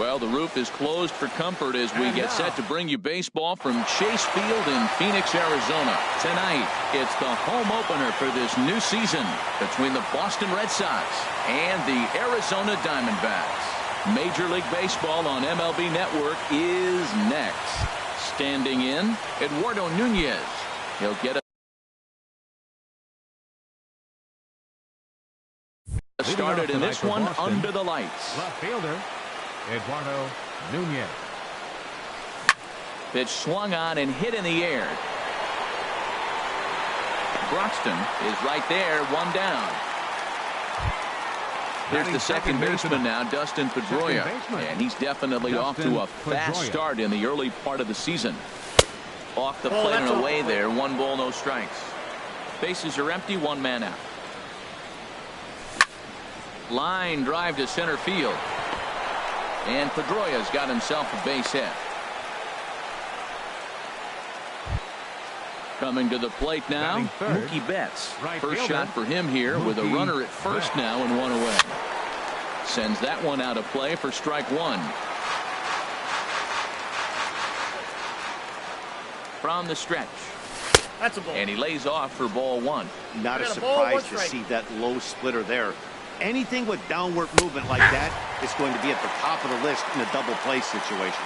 Well, the roof is closed for comfort as we get set to bring you baseball from Chase Field in Phoenix, Arizona. Tonight, it's the home opener for this new season between the Boston Red Sox and the Arizona Diamondbacks. Major League Baseball on MLB Network is next. Standing in, Eduardo Nunez. He'll get started in this one under the lights. Left fielder, Eduardo Nunez. Pitch swung on and hit in the air. Broxton is right there, one down. Here's the second baseman now, Dustin Pedroia, and he's definitely off to a fast start in the early part of the season. Off the plate and away there, 1 ball, no strikes. Bases are empty, 1 man out. Line drive to center field. And Pedroia's got himself a base hit. Coming to the plate now, Mookie Betts. First shot for him here with a runner at first now and 1 away. Sends that one out of play for strike 1. From the stretch. That's a ball. And he lays off for ball 1. Not a surprise to see that low splitter there. Anything with downward movement like that is going to be at the top of the list in a double play situation.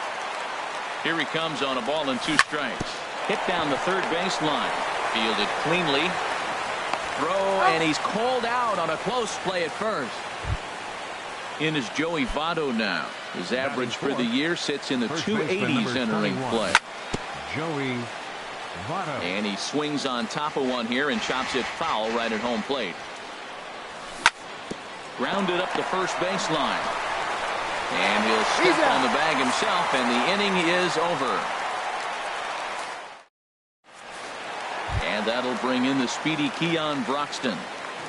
Here he comes on a ball and 2 strikes. Hit down the third baseline. Fielded cleanly. Throw, and he's called out on a close play at first. In is Joey Votto now. His average for the year sits in the 280s entering play. Joey Votto. And he swings on top of one here and chops it foul right at home plate. Grounded up the first baseline. And he'll step on the bag himself, and the inning is over. And that'll bring in the speedy Keon Broxton.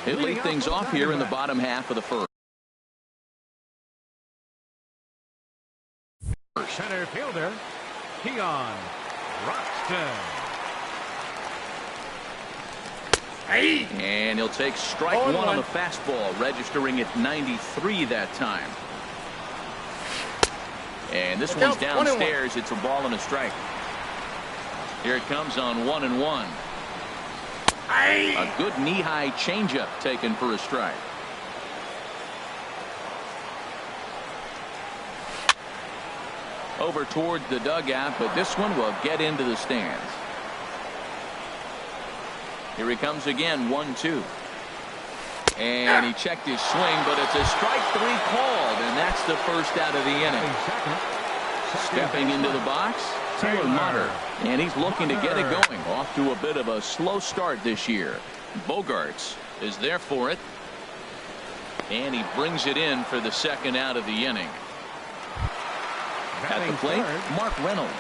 He'll lead things off here in the bottom half of the first. Center fielder, Keon Broxton. And he'll take strike 1 on the fastball, registering at 93 that time. And this one's downstairs. It's a ball and a strike. Here it comes on 1-1. A good knee-high changeup taken for a strike. Over toward the dugout, but this one will get into the stands. Here he comes again, 1-2. And he checked his swing, but it's a strike 3 called, and that's the first out of the inning. Stepping into the box, Taylor Motter, and he's looking to get it going. Off to a bit of a slow start this year. Bogarts is there for it, and he brings it in for the second out of the inning. At the plate, Mark Reynolds.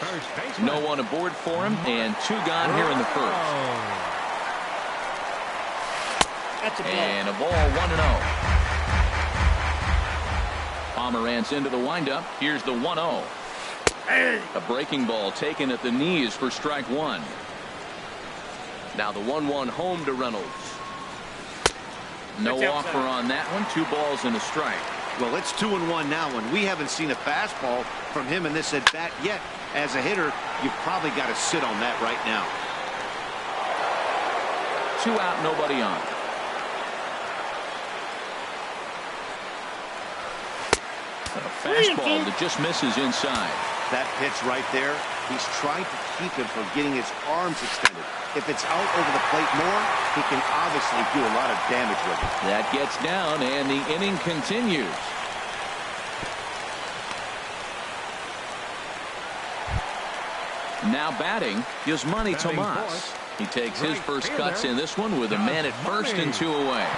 No one aboard for him, and 2 gone here in the first. And a ball, 1-0. Pomeranz into the windup. Here's the 1-0. A breaking ball taken at the knees for strike 1. Now the 1-1 home to Reynolds. No offer on that one. 2 balls and a strike. Well, it's 2-1 now, and we haven't seen a fastball from him in this at bat yet. As a hitter, you've probably got to sit on that right now. 2 out, nobody on. A fastball that just misses inside. That pitch right there, he's trying to keep him from getting his arms extended. If it's out over the plate more, he can obviously do a lot of damage with it. That gets down, and the inning continues. Now batting, Yasmani Tomas. He takes his first cuts in this one with a man at first and 2 away.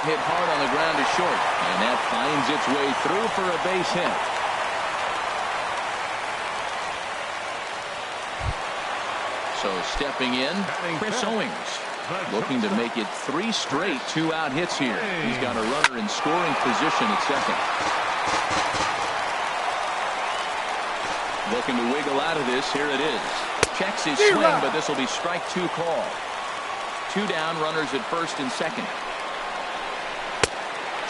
Hit hard on the ground to short, and that finds its way through for a base hit. So stepping in, Chris Owings, looking to make it 3 straight 2-out hits here. He's got a runner in scoring position at second. Looking to wiggle out of this. Here it is. Checks his swing, but this will be strike 2 call. 2 down, runners at first and second.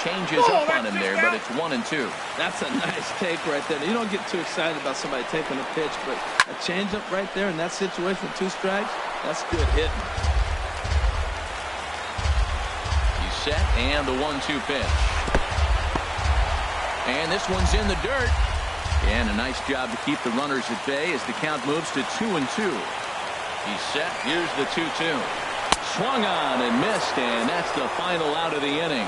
changes up on him there, but it's 1-2. That's a nice take right there. You don't get too excited about somebody taking a pitch, but a changeup right there in that situation with 2 strikes, that's good hitting. He's set, and the 1-2 pitch. And this one's in the dirt. And a nice job to keep the runners at bay as the count moves to 2-2. He's set. Here's the 2-2. Swung on and missed, and that's the final out of the inning.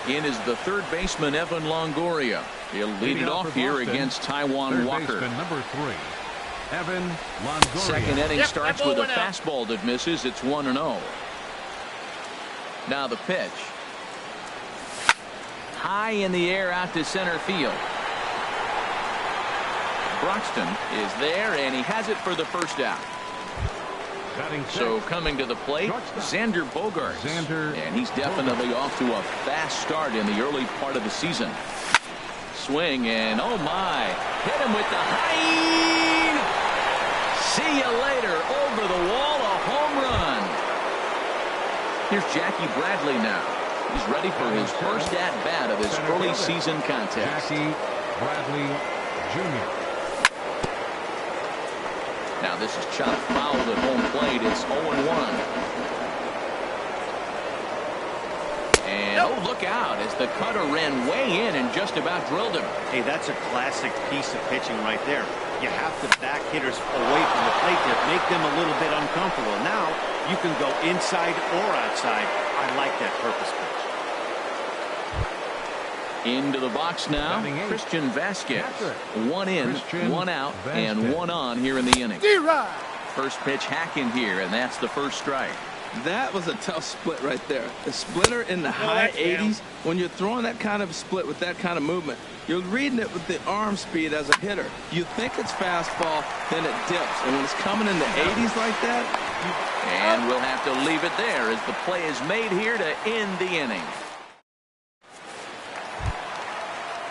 In is the third baseman, Evan Longoria. He'll lead it off here against Taijuan Walker. Number 3, Evan Longoria. Second inning starts with a fastball that misses. It's 1-0. Now the pitch. High in the air out to center field. Broxton is there, and he has it for the first out. So coming to the plate, Xander Bogaerts. And he's definitely off to a fast start in the early part of the season. Swing, and oh my, hit him with the high. See you later, over the wall, a home run. Here's Jackie Bradley now. He's ready for his first at-bat of his early season contest. Jackie Bradley Jr. Now this is chopped foul at home plate. It's 0-1. And oh, look out as the cutter ran way in and just about drilled him. Hey, that's a classic piece of pitching right there. You have to back hitters away from the plate to make them a little bit uncomfortable. Now you can go inside or outside. I like that purpose pitch. Into the box now, Christian Vasquez. 1 in, 1 out, and 1 on here in the inning. First pitch hacking here, and that's the first strike. That was a tough split right there. A splitter in the high 80s. When you're throwing that kind of split with that kind of movement, you're reading it with the arm speed as a hitter. You think it's fastball, then it dips. And when it's coming in the 80s like that. And we'll have to leave it there as the play is made here to end the inning.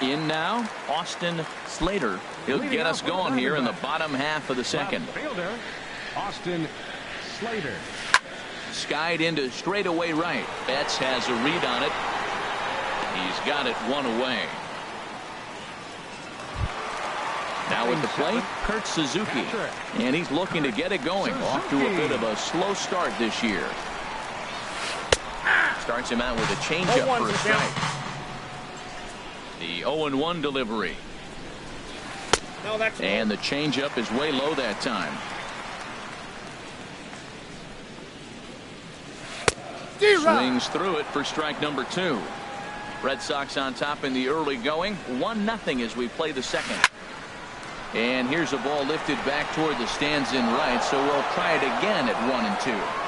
In now, Austin Slater. He'll get us going here in the bottom half of the second. Fielder, Austin Slater. Skied into straightaway right. Betts has a read on it. He's got it 1 away. Now at the plate, Kurt Suzuki. And he's looking to get it going. Off to a bit of a slow start this year. Starts him out with a changeup for a strike. The 0-1 delivery. And the changeup is way low that time. Swings through it for strike number 2. Red Sox on top in the early going. 1-0 as we play the second. And here's a ball lifted back toward the stands in right, so we'll try it again at 1-2.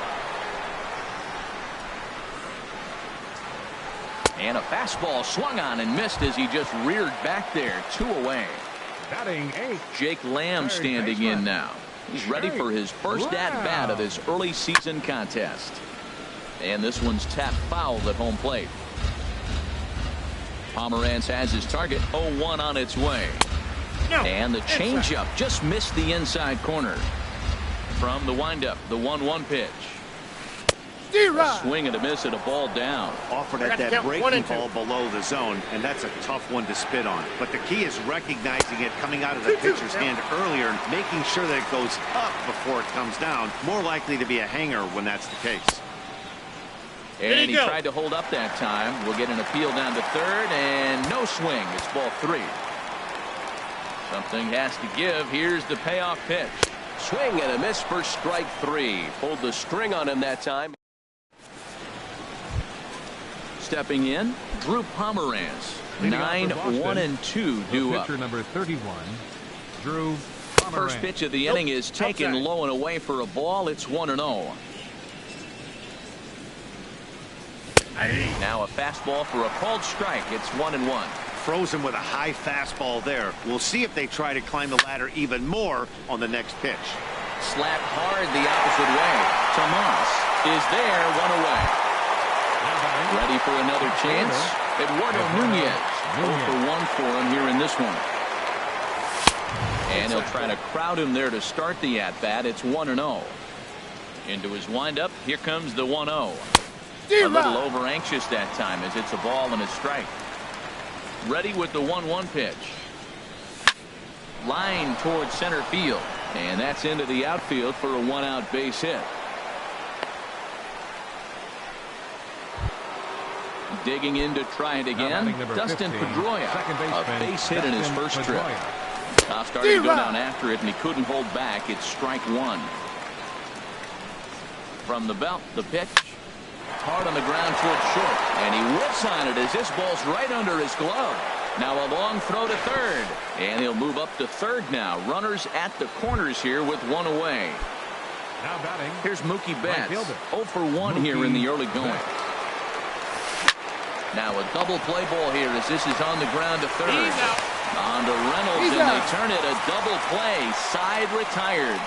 And a fastball swung on and missed as he just reared back there. 2 away. Batting 8. Jake Lamb standing in now. He's ready for his first at-bat of this early season contest. And this one's tapped foul at home plate. Pomeranz has his target. 0-1 on its way. And the changeup just missed the inside corner. From the windup, the 1-1 pitch. A swing and a miss at a ball down. Offered at that breaking ball below the zone, and that's a tough one to spit on. But the key is recognizing it coming out of the pitcher's hand earlier and making sure that it goes up before it comes down. More likely to be a hanger when that's the case. And he tried to hold up that time. We'll get an appeal down to third, and no swing. It's ball 3. Something has to give. Here's the payoff pitch. Swing and a miss for strike 3. Pulled the string on him that time. Stepping in, Drew Pomeranz. 9-1-2 due up. Pitcher number 31, Drew Pomeranz. First pitch of the inning is taken low and away for a ball. It's 1-0. Now a fastball for a called strike. It's 1-1. Frozen with a high fastball there. We'll see if they try to climb the ladder even more on the next pitch. Slapped hard the opposite way. Tomas is there, 1 away. Ready for another chance. Eduardo Nunez. 0-for-1 for him here in this one. And he'll try to crowd him there to start the at-bat. It's 1-0. Into his windup. Here comes the 1-0. A little over anxious that time as it's a ball and a strike. Ready with the 1-1 pitch. Line towards center field. And that's into the outfield for a 1-out base hit. Digging in to try it again. Dustin 15, Pedroia. A base hit in his first trip. Starting to go down after it, and he couldn't hold back. It's strike one. From the belt, the pitch. Hard on the ground towards short. And he whips on it as this ball's right under his glove. Now a long throw to third. And he'll move up to third now. Runners at the corners here with one away. Now batting. Here's Mookie Betts. Right 0 for 1 here in the early going. Now a double play ball here as this is on the ground to third. On to Reynolds, and they turn it a double play. Side retired.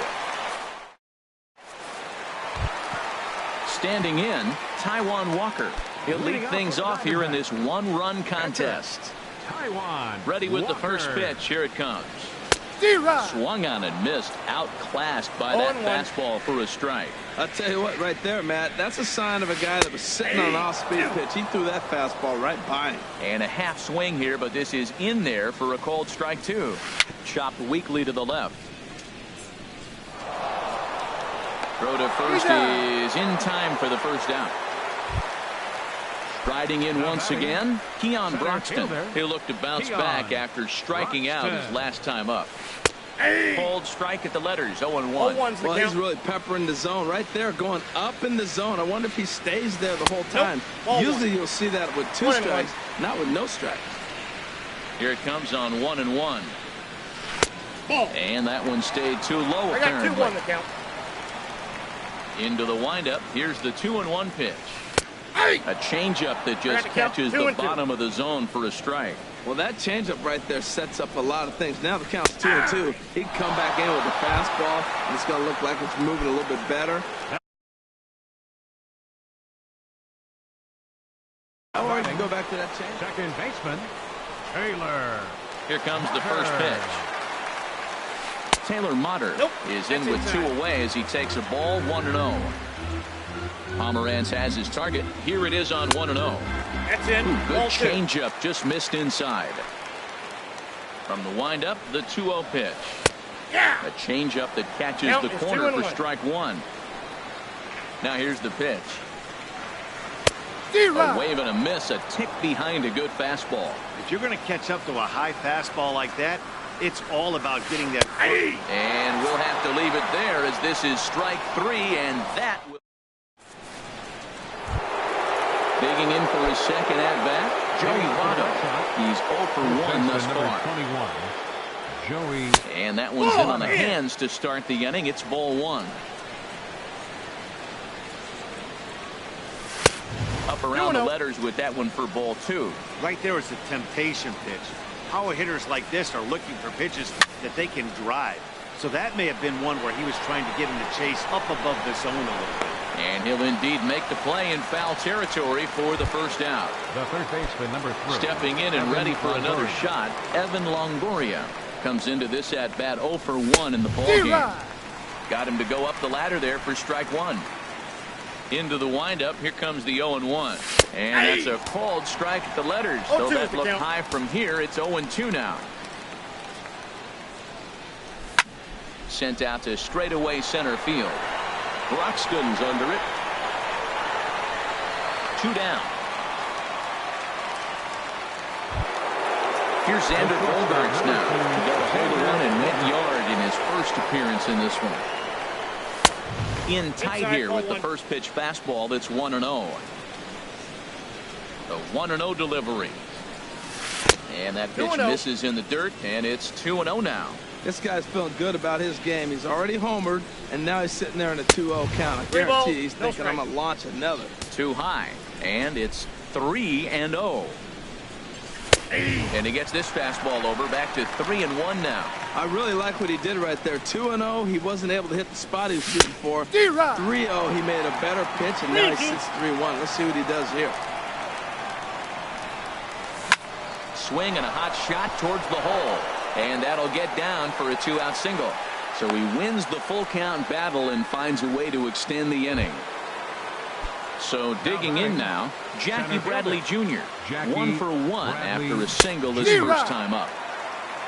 Standing in, Taijuan Walker. He'll lead things off here in this one-run contest. Taijuan. Ready with the first pitch. Here it comes. Swung on and missed. Outclassed by that fastball for a strike. I'll tell you what, right there, Matt, that's a sign of a guy that was sitting on an off-speed pitch. He threw that fastball right by him. And a half swing here, but this is in there for a called strike two. Chopped weakly to the left. Throw to first is in time for the first out. Striding in once again, Keon Broxton. He'll look to bounce back after striking out his last time up. Cold strike at the letters, 0-1. Well, he's really peppering the zone right there, going up in the zone. I wonder if he stays there the whole time. Usually you'll see that with two strikes, not with no strikes. Here it comes on 1-1. And that one stayed too low, apparently. I got 2-1 to count. Into the windup. Here's the 2-1 pitch. A changeup that just catches the bottom of the zone for a strike. Well, that changeup right there sets up a lot of things. Now the count's 2-2. He can come back in with a fastball, and it's going to look like it's moving a little bit better. How are you go back to that change? Second baseman, Taylor. Here comes the first pitch. Taylor Motter is in with two away as he takes a ball 1-0. Pomeranz has his target. Here it is on 1-0. That's in. Good changeup, just missed inside. From the windup, the 2-0 pitch. A changeup that catches the corner for strike one. Now here's the pitch. A wave and a miss, a tick behind a good fastball. If you're going to catch up to a high fastball like that, it's all about getting that. And we'll have to leave it there as this is strike three, and that will. Digging in for his second at-bat, Joey Votto. He's 0 for 1 thus far. 21, Joey. And that one's in on the hands to start the inning. It's ball one. Up around the letters with that one for ball two. Right there is a temptation pitch. Power hitters like this are looking for pitches that they can drive. So that may have been one where he was trying to get him to chase up above the zone a little bit. And he'll indeed make the play in foul territory for the first out. The third baseman, number 3. Stepping in and ready for another shot, Evan Longoria comes into this at-bat 0 for 1 in the ballgame. Got him to go up the ladder there for strike one. Into the windup, here comes the 0-1. And that's a called strike at the letters. So that look high from here. It's 0-2 now. Sent out to straightaway center field. Broxton's under it. 2 down. Here's Xander Bogaerts now. He got a hold of one and went yard in his first appearance in this one. In tight here with the first pitch fastball. That's 1-0. The 1-0 delivery. And that pitch misses in the dirt, and it's 2-0 now. This guy's feeling good about his game. He's already homered, and now he's sitting there in a 2-0 count. I guarantee he's thinking, I'm going to launch another. Too high, and it's 3-0. And he gets this fastball over, back to 3-1 now. I really like what he did right there. 2-0, he wasn't able to hit the spot he was shooting for. 3-0, he made a better pitch, and now he sits 3-1. Let's see what he does here. Swing and a hot shot towards the hole. And that'll get down for a 2-out single. So he wins the full count battle and finds a way to extend the inning. So digging in now, Jackie Bradley Jr. Jackie 1 for 1 Bradley after a single his Jr. first time up.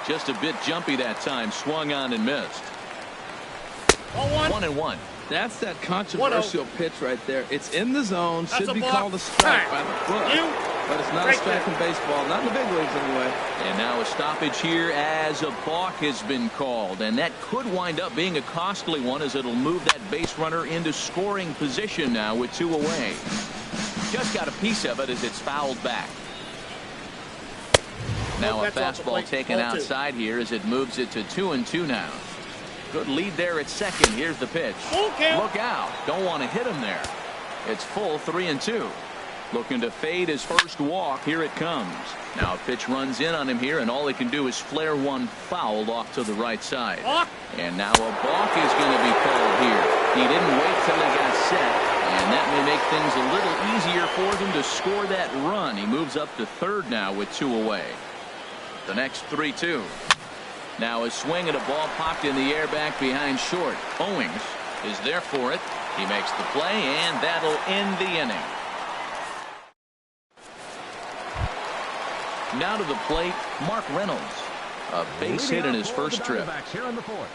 Just a bit jumpy that time, swung on and missed. 1-1. That's that controversial pitch right there. It's in the zone, That's should a be block. called a strike Hey, by the foot. you But it's not a break strike that. in baseball, not in the big leagues anyway. And now a stoppage here as a balk has been called. And that could wind up being a costly one, as it'll move that base runner into scoring position now with 2 away. Just got a piece of it as it's fouled back. Now a That's off the fastball plate. taken Ball 2. outside here as it moves it to 2-2 now. Good lead there at second. Here's the pitch. Full count. Look out. Don't want to hit him there. It's full 3-2. Looking to fade his first walk. Here it comes. Now a pitch runs in on him here, and all he can do is flare one fouled off to the right side. Balk. And now a balk is going to be called here. He didn't wait till he got set, and that may make things a little easier for them to score that run. He moves up to third now with 2 away. The next 3-2. Now a swing at a ball popped in the air back behind short. Owings is there for it. He makes the play, and that'll end the inning. Now to the plate, Mark Reynolds. A base hit in his first trip. Here in the 4th.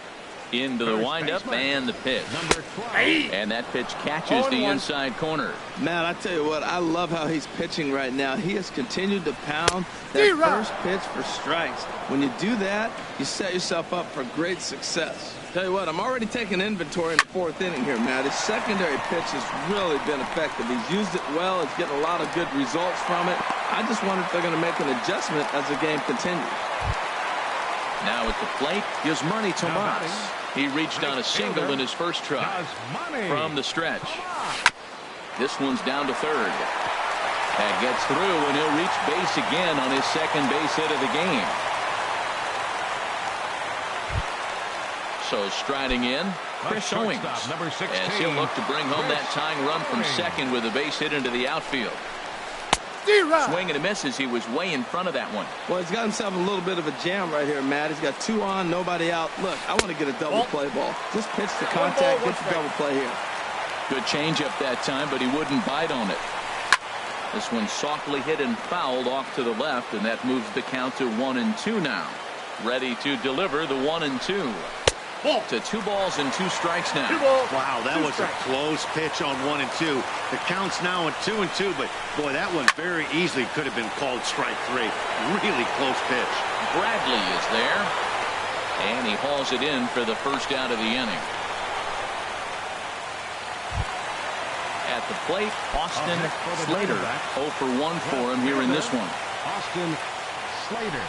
Into the First windup baseman, and the pitch. Number 12. And that pitch catches the 0-1. inside corner. Man, I tell you what, I love how he's pitching right now. He has continued to pound that first pitch for strikes. When you do that, you set yourself up for great success. Tell you what, I'm already taking inventory in the 4th inning here, Matt. His secondary pitch has really been effective. He's used it well. He's getting a lot of good results from it. I just wonder if they're going to make an adjustment as the game continues. Now at the plate is Murny Tomas. He reached on a single in his first try from the stretch. This one's down to third. That gets through, and he'll reach base again on his second base hit of the game. So striding in, Chris Owings, Number 16. as he'll look to bring home that tying run from second with a base hit into the outfield. Swing and a miss as he was way in front of that one. Well, he's got himself a little bit of a jam right here, Matt. He's got 2 on, nobody out. Look, I want to get a double play ball. Just pitch the contact, get the double play here. Good changeup that time, but he wouldn't bite on it. This one softly hit and fouled off to the left, and that moves the count to 1-2 now. Ready to deliver the 1-2. To 2 balls and 2 strikes now. Wow, that was a close pitch on 1 and 2. The count's now at 2 and 2, but boy, that one very easily could have been called strike 3. Really close pitch. Bradley is there, and he hauls it in for the first out of the inning. At the plate, Austin Slater. 0 for 1 for him here in this one. Austin Slater.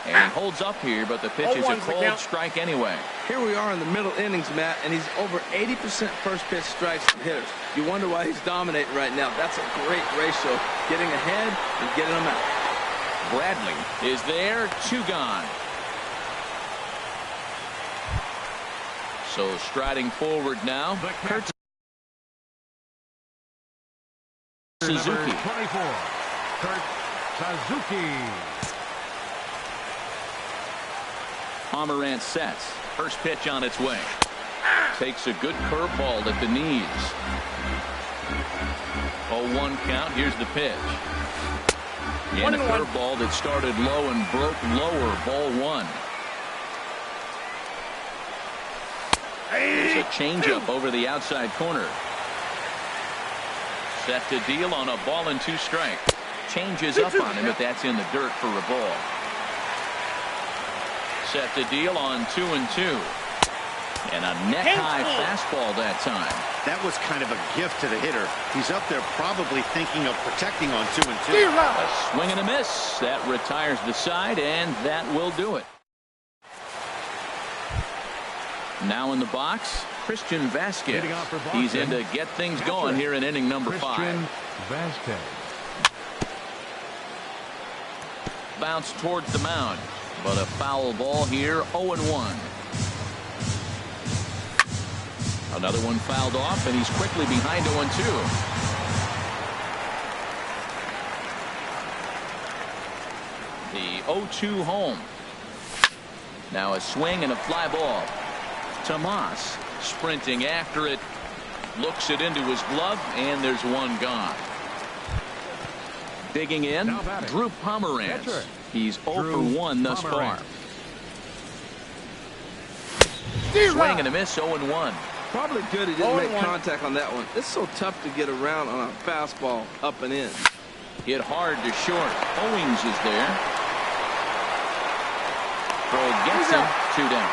And he holds up here, but the pitch is a 0-1's the cold count. strike anyway. Here we are in the middle innings, Matt, and he's over 80% first pitch strikes from hitters. You wonder why he's dominating right now. That's a great ratio, getting ahead and getting them out. Bradley is there, 2 gone. So striding forward now, Kurt Suzuki. Number 24. Kurt Suzuki. Pomerantz sets. First pitch on its way. Takes a good curveball at the knees. 0-1 count. Here's the pitch. And a 1-1. curveball that started low and broke lower. Ball 1. There's a changeup over the outside corner. Set to deal on a ball and 2 strike. Changes up on him, but that's in the dirt for a ball. Set to deal on 2-2. And a neck-high fastball that time. That was kind of a gift to the hitter. He's up there probably thinking of protecting on 2 and 2. A swing and a miss. That retires the side, and that will do it. Now in the box, Christian Vasquez. Hitting off for Boston. He's in to get things going here in inning number 5. Christian Vasquez. Bounce towards the mound, but a foul ball here. 0-1. Another one fouled off, and he's quickly behind 0-2. The 0-2 home. Now a swing and a fly ball. Tomas sprinting after it. Looks it into his glove, and there's one gone. Digging in, Drew Pomeranz. He's 0 for 1 thus far. Swing and a miss, 0-1. Probably good he didn't make contact on that one. It's so tough to get around on a fastball up and in. Hit hard to short. Owings is there. Throw gets him, 2 down.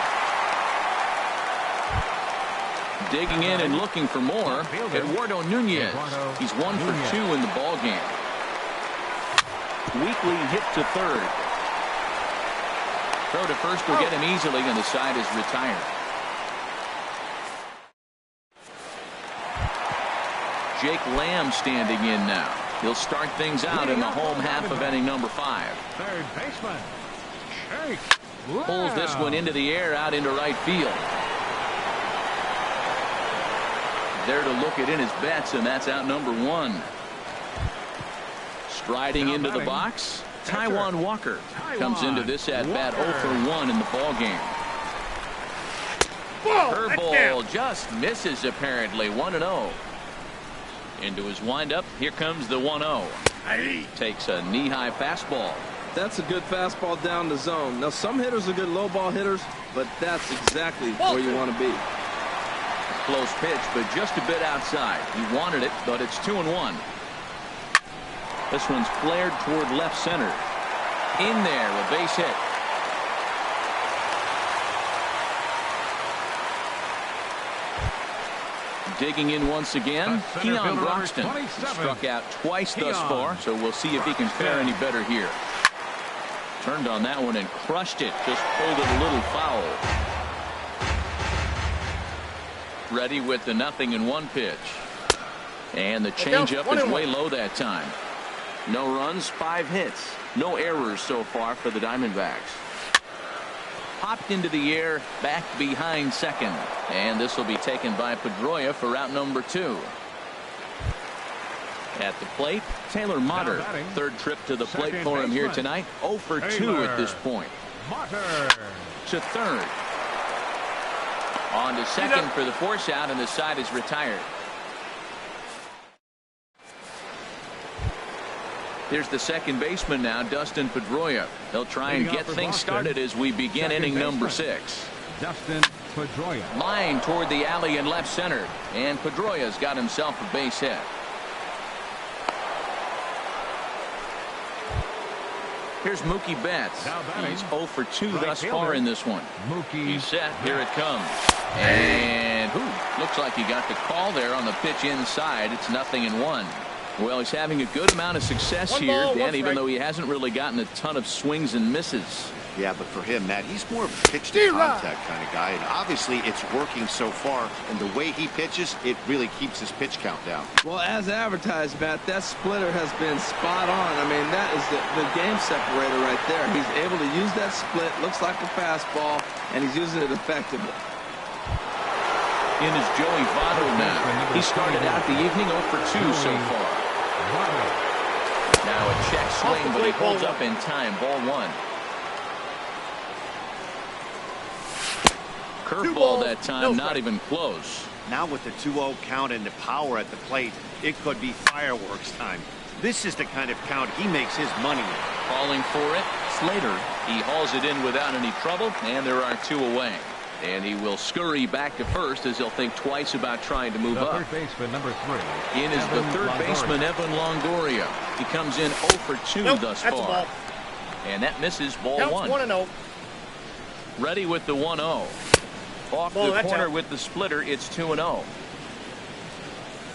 Digging in and looking for more, Eduardo Nunez. He's 1 for 2 in the ball game. Weekly hit to third. Throw to first will get him easily, and the side is retired. Jake Lamb standing in now. He'll start things out in the home half of inning number 5. Third baseman, Jake Lamb. Pulls this one into the air out into right field. There to look it in his bets, and that's out number 1. Striding into the box, Taijuan Walker comes into this at bat 0 for 1 in the ball game. Curveball just misses apparently. 1-0. Into his windup, here comes the 1-0. Takes a knee-high fastball. That's a good fastball down the zone. Now some hitters are good low ball hitters, but that's exactly where you want to be. Close pitch, but just a bit outside. He wanted it, but it's 2-1. This one's flared toward left center. In there, a base hit. Digging in once again, Keon Broxton. Struck out twice thus far, so we'll see if he can fare any better here. Turned on that one and crushed it. Just pulled it a little foul. Ready with the 0-1 pitch. And the changeup is way low that time. No runs, 5 hits. No errors so far for the Diamondbacks. Popped into the air, back behind second. And this will be taken by Pedroia for out number 2. At the plate, Taylor Motter. Third trip to the plate for him here tonight. 0 for 2 at this point. To third. On to second for the force out, and the side is retired. Here's the second baseman now, Dustin Pedroia. He'll try and get things started as we begin inning number 6. Dustin Pedroia. Line toward the alley in left center, and Pedroia's got himself a base hit. Here's Mookie Betts. He's 0 for 2 thus far in this one. He's set. Here it comes. And looks like he got the call there on the pitch inside. It's 0-1. Well, he's having a good amount of success here, Dan, even though he hasn't really gotten a ton of swings and misses. Yeah, but for him, Matt, he's more of a pitch to contact kind of guy, and obviously it's working so far, and the way he pitches, it really keeps his pitch count down. Well, as advertised, Matt, that splitter has been spot on. I mean, that is the game separator right there. He's able to use that split, looks like a fastball, and he's using it effectively. In is Joey Votto now. He started out the evening 0 for 2 so far. Now a check swing, but he holds up in time. Ball 1. Curveball that time, not even close. Now with the 2-0 count and the power at the plate, it could be fireworks time. This is the kind of count he makes his money in. Calling for it, Slater. He hauls it in without any trouble, and there are 2 away. And he will scurry back to first as he'll think twice about trying to move up. Third baseman, number 3. In is the third baseman, Evan Longoria. He comes in 0 for 2 thus far. And that misses. Ball 1. 1-0. Ready with the 1-0. Off the corner with the splitter, it's 2-0.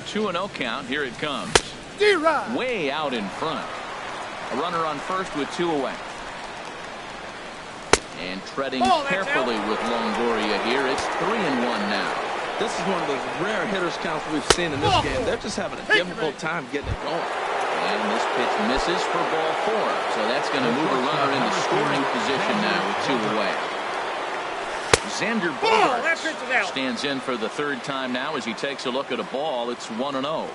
2-0 count. Here it comes. Way out in front. A runner on first with 2 away. And treading carefully with Longoria here. It's 3-1 now. This is one of those rare hitters counts we've seen in this game. They're just having a difficult time getting it going. And this pitch misses for ball 4. So that's going to move a runner into scoring position now with 2 away. Xander Bogaerts stands in for the third time now as he takes a look at a ball. It's 1-0.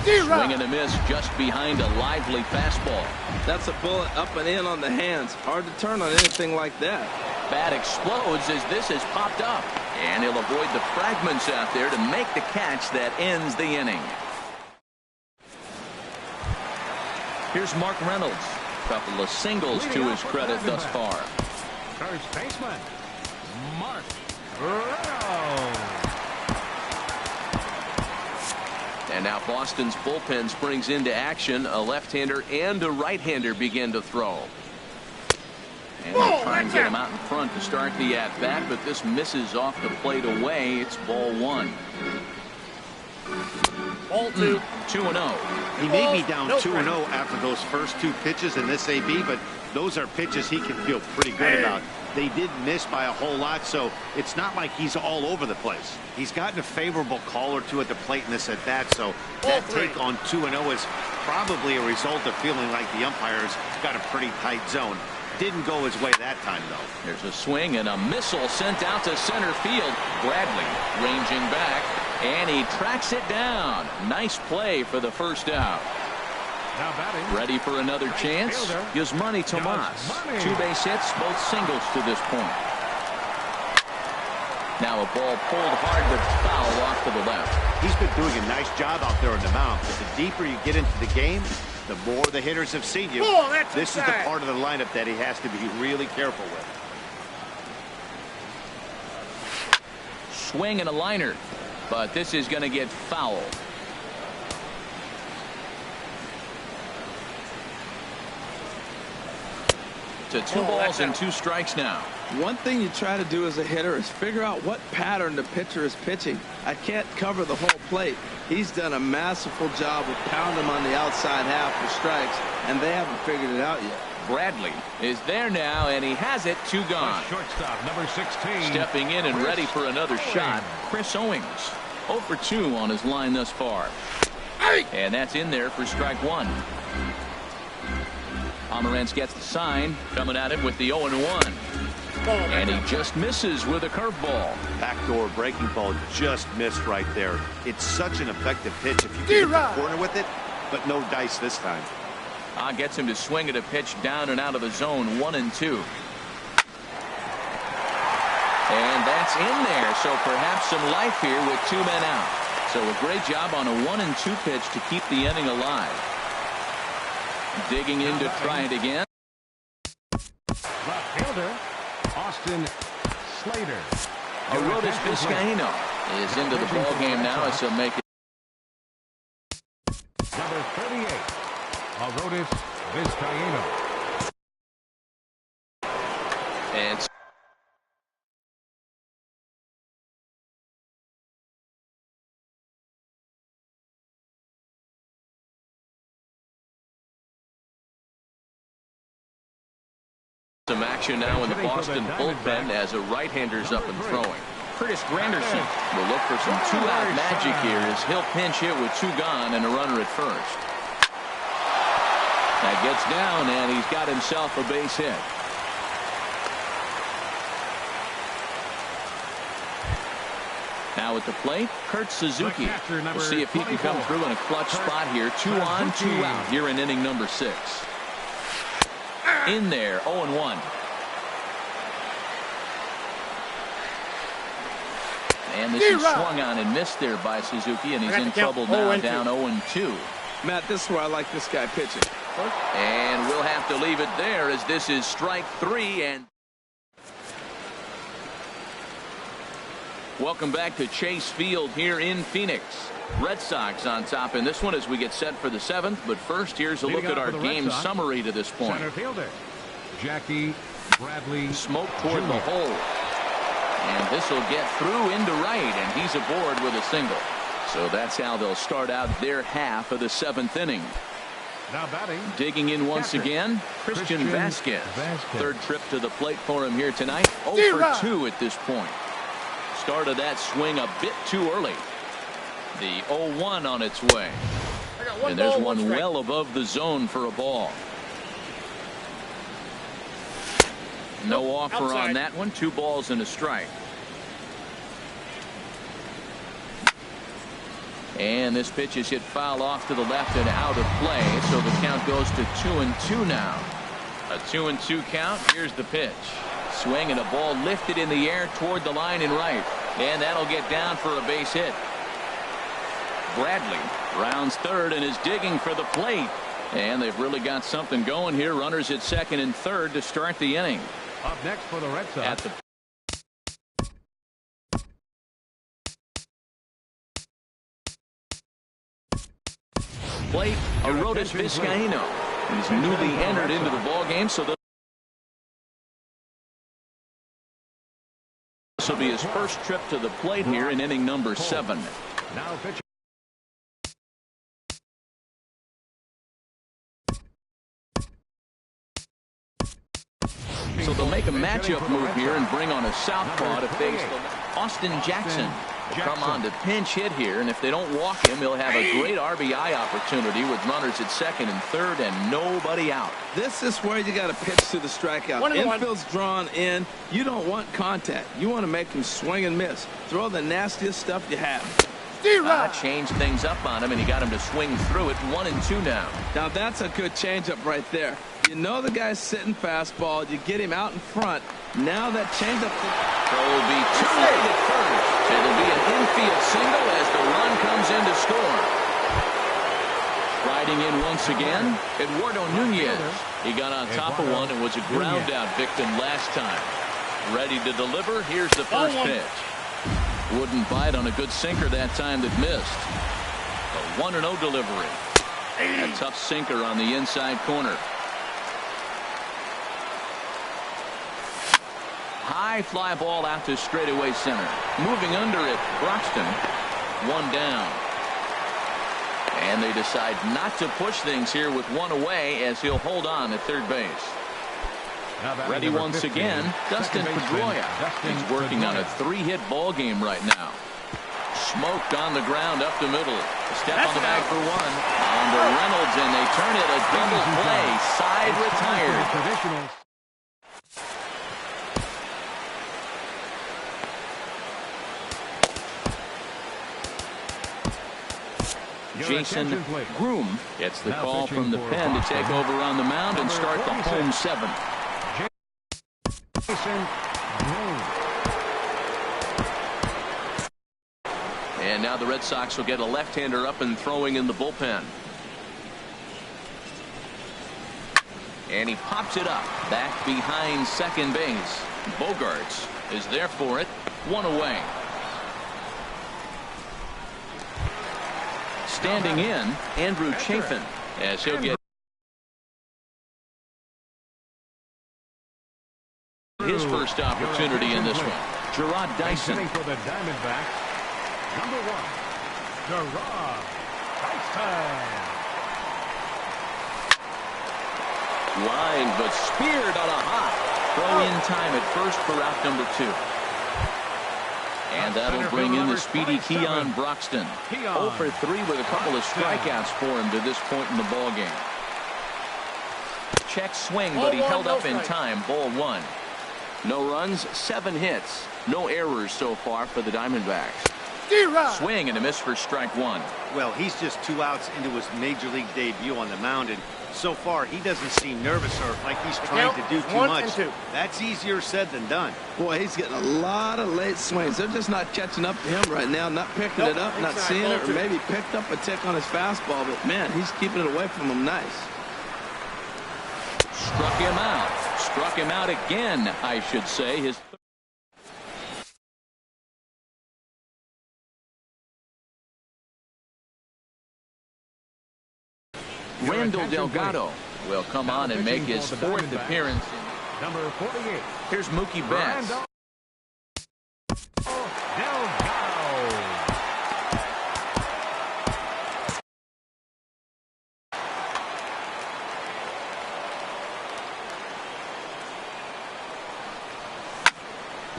Swing and a miss just behind a lively fastball. That's a bullet up and in on the hands. Hard to turn on anything like that. Bat explodes as this has popped up. And he'll avoid the fragments out there to make the catch that ends the inning. Here's Mark Reynolds. Couple of singles to his credit thus far. First baseman, Mark Reynolds. And now Boston's bullpen springs into action. A left-hander and a right-hander begin to throw. And they'll try and get him out in front to start the at-bat, but this misses off the plate away. It's ball one. Ball two. 2-0. He may be down 2-0 after those first two pitches in this AB, but those are pitches he can feel pretty good about. They did miss by a whole lot, so it's not like he's all over the place. He's gotten a favorable call or two at the plate in this at-bat, so that take on 2-0 is probably a result of feeling like the umpires got a pretty tight zone. Didn't go his way that time, though. There's a swing and a missile sent out to center field. Bradley ranging back, and he tracks it down. Nice play for the first out. Now batting. Ready for another chance? Yasmani Tomas. 2 base hits, both singles to this point. Now a ball pulled hard but foul off to the left. He's been doing a nice job out there on the mound, but the deeper you get into the game, the more the hitters have seen you. This is the part of the lineup that he has to be really careful with. Swing and a liner, but this is going to get foul. To 2 balls and 2 strikes now. One thing you try to do as a hitter is figure out what pattern the pitcher is pitching. I can't cover the whole plate. He's done a masterful job of pounding him on the outside half for strikes, and they haven't figured it out yet. Bradley is there now, and he has it. 2 gone. Shortstop, number 16. Stepping in and ready for another shot, Chris Owings. 0 for 2 on his line thus far. And that's in there for strike 1. Pomeranz gets the sign, coming at him with the 0-1. And he just misses with a curveball. Backdoor breaking ball just missed right there. It's such an effective pitch if you can hit the corner with it, but no dice this time. Gets him to swing at a pitch down and out of the zone, 1-2. And that's in there, so perhaps some life here with 2 men out. So a great job on a 1-2 pitch to keep the inning alive. Digging in to try it again. Left fielder, Austin Slater. Arodys Vizcaíno is into the ball game now, as he'll make it. Number 38, Arodys Vizcaíno. And some action now in the Boston bullpen as a right-hander's up and throwing. Curtis Granderson will look for some 2-out magic here as he'll pinch hit with 2 gone and a runner at first. That gets down, and he's got himself a base hit. Now at the plate, Kurt Suzuki. We'll see if he can come through in a clutch spot here. 2 on, 2 out here in inning number 6. In there, 0-1. And this is swung on and missed there by Suzuki, and he's in trouble now, down 0-2. Matt, this is where I like this guy pitching. And we'll have to leave it there as this is strike 3. And welcome back to Chase Field here in Phoenix. Red Sox on top in this one as we get set for the 7th. But first, here's a look at our game summary to this point. Center fielder, Jackie Bradley. Smoke toward the hole. And this will get through into right, and he's aboard with a single. So that's how they'll start out their half of the 7th inning. Now batting. Digging in once again, Christian Vasquez. 3rd trip to the plate for him here tonight. 0 for 2 at this point. Started that swing a bit too early. The 0-1 on its way. And there's one well above the zone for a ball. No offer on that one. 2 balls and a strike. And this pitch is hit foul off to the left and out of play. So the count goes to 2-2 now. A 2-2 count. Here's the pitch. Swing and a ball lifted in the air toward the line in right. And that'll get down for a base hit. Bradley rounds third and is digging for the plate. And they've really got something going here. Runners at second and third to start the inning. Up next for the Red Sox. At the plate, Arodys Vizcaíno. He's newly entered into the ball game, so this will be his first trip to the plate here in inning number 7. Now pitching. So they'll make a matchup move here and bring on a southpaw to face Austin Jackson. Will come on to pinch hit here, and if they don't walk him, he'll have a great RBI opportunity with runners at second and third and nobody out. This is where you got to pitch to the strikeout. Infield's drawn in. You don't want contact. You want to make him swing and miss. Throw the nastiest stuff you have. Changed things up on him, and he got him to swing through it. 1-2 now. Now that's a good changeup right there. You know the guy's sitting fastball. You get him out in front. Now that changeup. Throw will be too late at first. It'll be an infield single as the run comes in to score. Riding in once again, Eduardo Nunez. He got on top of one and was a ground out victim last time. Ready to deliver. Here's the first pitch. Wouldn't bite on a good sinker that time that missed. A 1-0 delivery. A tough sinker on the inside corner. High fly ball out to straightaway center. Moving under it, Broxton. 1 down. And they decide not to push things here with 1 away as he'll hold on at third base. Ready once again, Dustin Pedroia. He's working on a 3-hit ball game right now. Smoked on the ground up the middle. A step on the bag for 1. On to Reynolds, and they turn it a double play. Side retired. Jason Groom gets the call from the pen to take over on the mound and start the home 7. And now the Red Sox will get a left-hander up and throwing in the bullpen. And he pops it up back behind second base. Bogarts is there for it. 1 away. Standing in, Andrew Chafin, as he'll get his first opportunity in this one. Gerard Dyson. For the Diamondbacks, number 1, Gerard Dyson. Line, but speared on a hop. Throw in time at first for out number 2. And that'll bring in the speedy Keon Broxton. 0 for 3 with a couple of strikeouts for him to this point in the ball game. Check swing, but he held up in time. Ball 1. No runs, 7 hits. No errors so far for the Diamondbacks. Swing and a miss for strike 1. Well, he's just 2 outs into his major league debut on the mound, and so far he doesn't seem nervous or like he's trying to do too much. That's easier said than done. Boy, he's getting a lot of late swings. They're just not catching up to him right now, not picking it up, not seeing it, or maybe picked up a tick on his fastball, but man, he's keeping it away from him nice. Struck him out. Struck him out again, I should say. His Randall Delgado will come on and make his 4th appearance. Number 48. Here's Mookie Betts.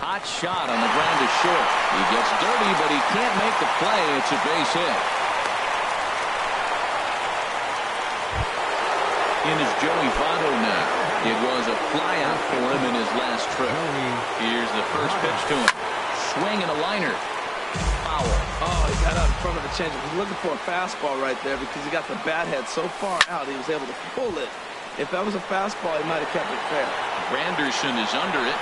Hot shot on the ground to short. He gets dirty, but he can't make the play. It's a base hit. In is Joey Votto now. It was a flyout for him in his last trip. Here's the first pitch to him. Swing and a liner. Foul. Oh, he got out in front of the changeup. He's looking for a fastball right there because he got the bat head so far out he was able to pull it. If that was a fastball, he might have kept it fair. Granderson is under it.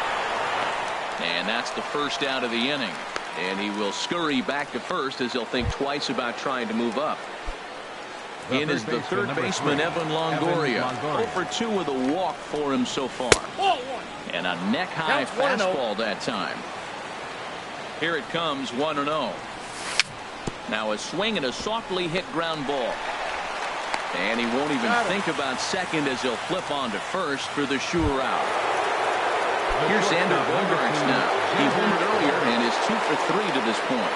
And that's the first out of the inning. And he will scurry back to first as he'll think twice about trying to move up. In is the third baseman, Evan Longoria. 0 for 2 with a walk for him so far. And a neck-high fastball that time. Here it comes, 1-0. Now a swing and a softly hit ground ball. And he won't even think about second as he'll flip on to first for the sure out. Here's Xander Bogaerts now. He homered earlier and is 2 for 3 to this point.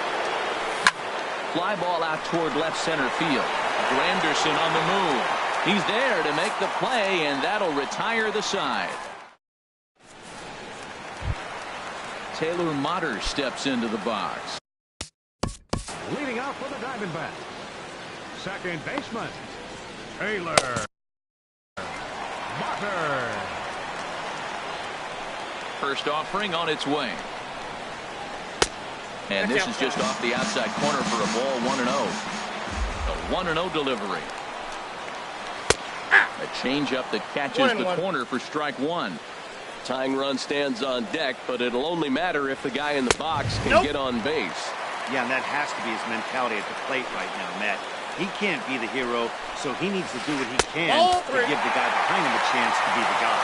Fly ball out toward left center field. Granderson on the move. He's there to make the play, and that'll retire the side. Taylor Motter steps into the box. Leading out for the Diamondbacks, second baseman, Taylor Motter. First offering on its way. And this is just off the outside corner for a ball, 1-0. A 1-0 delivery. A changeup that catches the corner for strike one. Tying run stands on deck, but it'll only matter if the guy in the box can get on base. Yeah, and that has to be his mentality at the plate right now, Matt. He can't be the hero, so he needs to do what he can to give the guy behind him a chance to be the guy.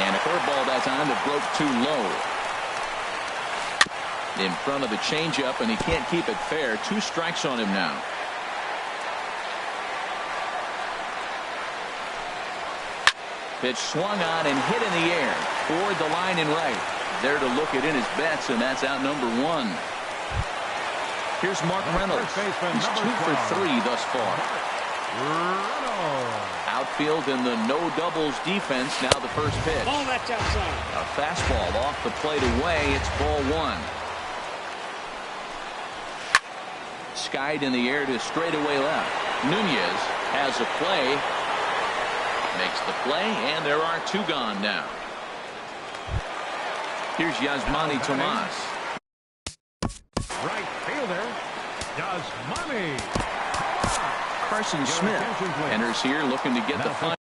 And a curveball that time that broke too low. In front of the changeup, and he can't keep it fair. 2 strikes on him now. Pitch swung on and hit in the air. Toward the line and right. There to look it in his bets, and that's out number 1. Here's Mark Reynolds. He's 2 for 3 thus far. Outfield in the no doubles defense. Now the first pitch. Ball that's outside. A fastball off the plate away. It's ball 1. Skied in the air to straightaway left. Nunez has a play. Makes the play, and there are 2 gone now. Here's Yasmani Tomas. Right fielder, Yasmani. Carson Smith enters here looking to get the final.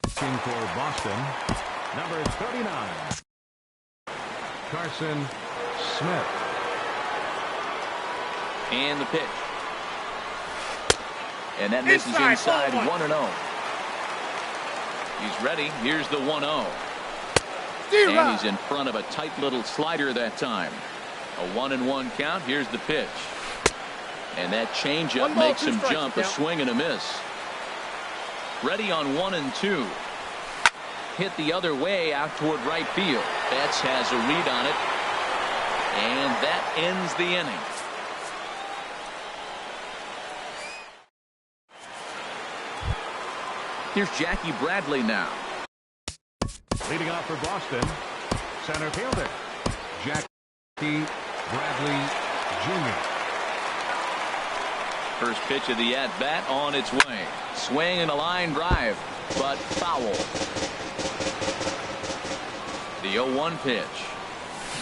For Boston, number 39, Carson Smith. And the pitch. And that misses inside, 1-0. He's ready. Here's the 1-0. And he's in front of a tight little slider that time. A 1-1 count. Here's the pitch. And that changeup makes him jump. A swing and a miss. Ready on 1-2. Hit the other way out toward right field. Betts has a read on it. And that ends the inning. Here's Jackie Bradley now. Leading off for Boston, center fielder, Jackie Bradley Jr. First pitch of the at-bat on its way. Swing and a line drive, but foul. The 0-1 pitch.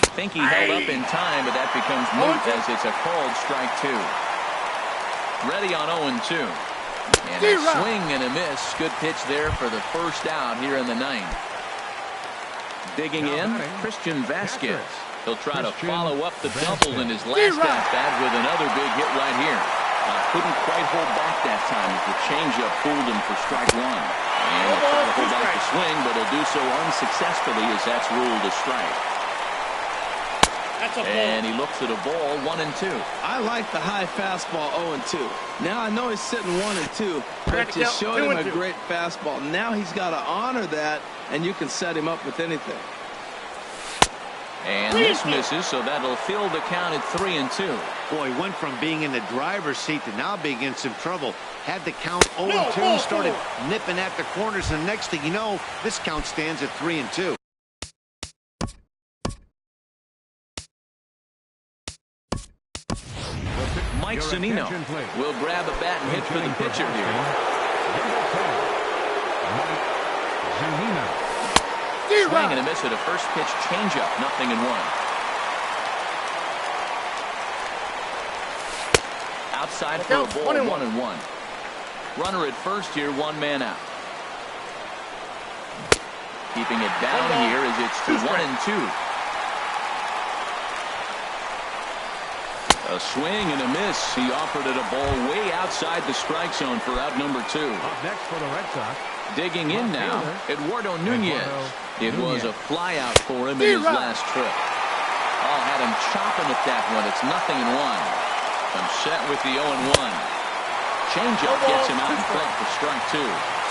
I think he held up in time, but that becomes moot as it's a called strike 2. Ready on 0-2. And a swing and a miss. Good pitch there for the first out here in the 9th. Digging in, Christian Vasquez. He'll try to follow up the double in his last at-bat with another big hit right here. Couldn't quite hold back that time as the changeup fooled him for strike 1. And he'll try to hold back the swing, but he'll do so unsuccessfully as that's ruled a strike. And he looks at a ball, 1-2. I like the high fastball, 0-2. Now I know he's sitting 1-2, but you showed him a great fastball. Now he's got to honor that, and you can set him up with anything. And this misses, so that'll fill the count at 3-2. Boy, went from being in the driver's seat to now being in some trouble. Had the count 0-2, started nipping at the corners, and the next thing you know, this count stands at 3-2. Mike Zunino will grab a bat and hit for the pitcher here. Swing and a miss at a first pitch changeup, 0-1. Outside for a ball, 1-1. Runner at first here, 1 man out. Keeping it down here as it's to 1-2. A swing and a miss. He offered it a ball way outside the strike zone for out number 2. Up next for the Red Sox. Digging in now, Eduardo Nunez. It was a flyout for him in his last trip. Oh, had him chopping at that one. It's 0-1. I'm set with the 0-1. Changeup gets him out in front for strike 2.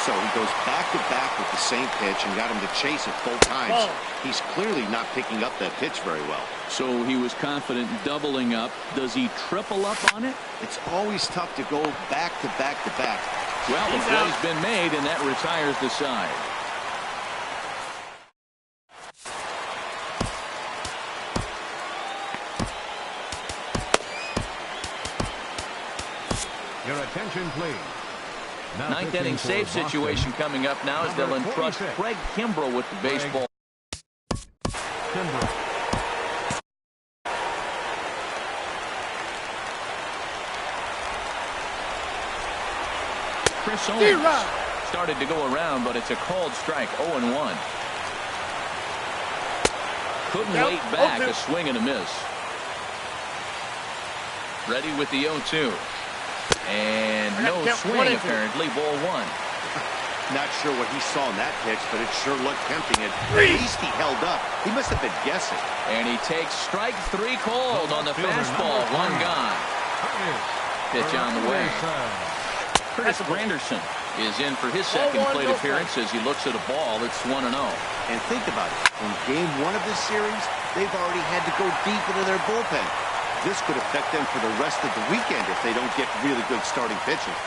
So he goes back-to-back with the same pitch and got him to chase it both times. He's clearly not picking up that pitch very well. So he was confident doubling up. Does he triple up on it? It's always tough to go back-to-back-to-back. Well, the play's been made, and that retires the side. Your attention, please. Now Ninth pitching inning for save Boston, situation coming up now as they'll number entrust 46. Craig Kimbrell with the baseball. Kimbrell. Chris Owens started to go around, but it's a called strike. 0-1. Couldn't wait back. A swing and a miss. Ready with the 0-2. And no swing, apparently. Ball 1. Not sure what he saw in that pitch, but it sure looked tempting. At least he held up. He must have been guessing. And he takes strike 3 called on the fastball. 1 gone. Pitch on the way. Curtis Granderson is in for his second plate appearance as he looks at a ball that's 1-0. And think about it. In game 1 of this series, they've already had to go deep into their bullpen. This could affect them for the rest of the weekend if they don't get really good starting pitching.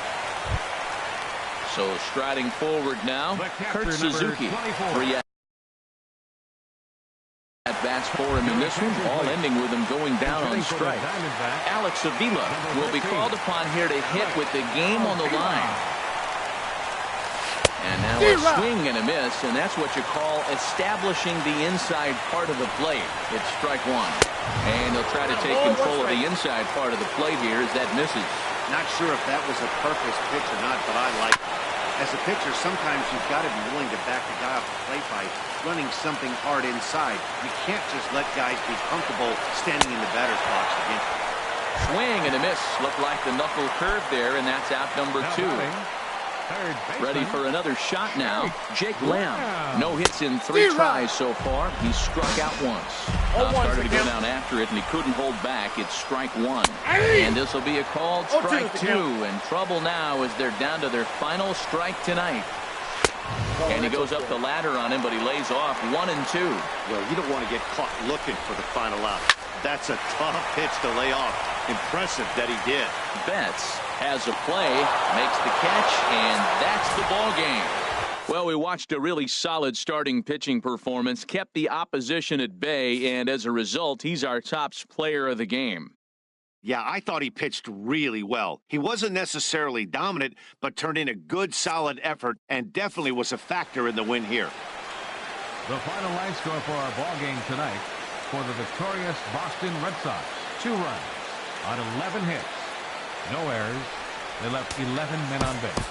So striding forward now, Kurt Suzuki. 3 at-bats for him in this one, all ending with him going down on strike. Alex Avila will be called upon here to hit with the game on the line. And now a swing and a miss, and that's what you call establishing the inside part of the plate. It's strike 1. And they'll try to take control of the inside part of the plate here as that misses. Not sure if that was a purpose pitch or not, but I like it. As a pitcher, sometimes you've got to be willing to back the guy off the plate by running something hard inside. You can't just let guys be comfortable standing in the batter's box again. Swing and a miss. Looked like the knuckle curve there, and that's out number 2. Ready for another shot now. Jake Lamb. No hits in 3 tries so far. He's struck out once. Now started to go down after it, and he couldn't hold back. It's strike 1. And this will be a called strike 2. And trouble now as they're down to their final strike tonight. And he goes up the ladder on him, but he lays off 1 and 2. Well, you don't want to get caught looking for the final out. That's a tough pitch to lay off. Impressive that he did. Betts has a play, makes the catch, and that's the ball game. Well, we watched a really solid starting pitching performance, kept the opposition at bay, and as a result, he's our top player of the game. Yeah, I thought he pitched really well. He wasn't necessarily dominant, but turned in a good, solid effort and definitely was a factor in the win here. The final line score for our ball game tonight for the victorious Boston Red Sox. 2 runs on 11 hits. No errors. They left 11 men on base.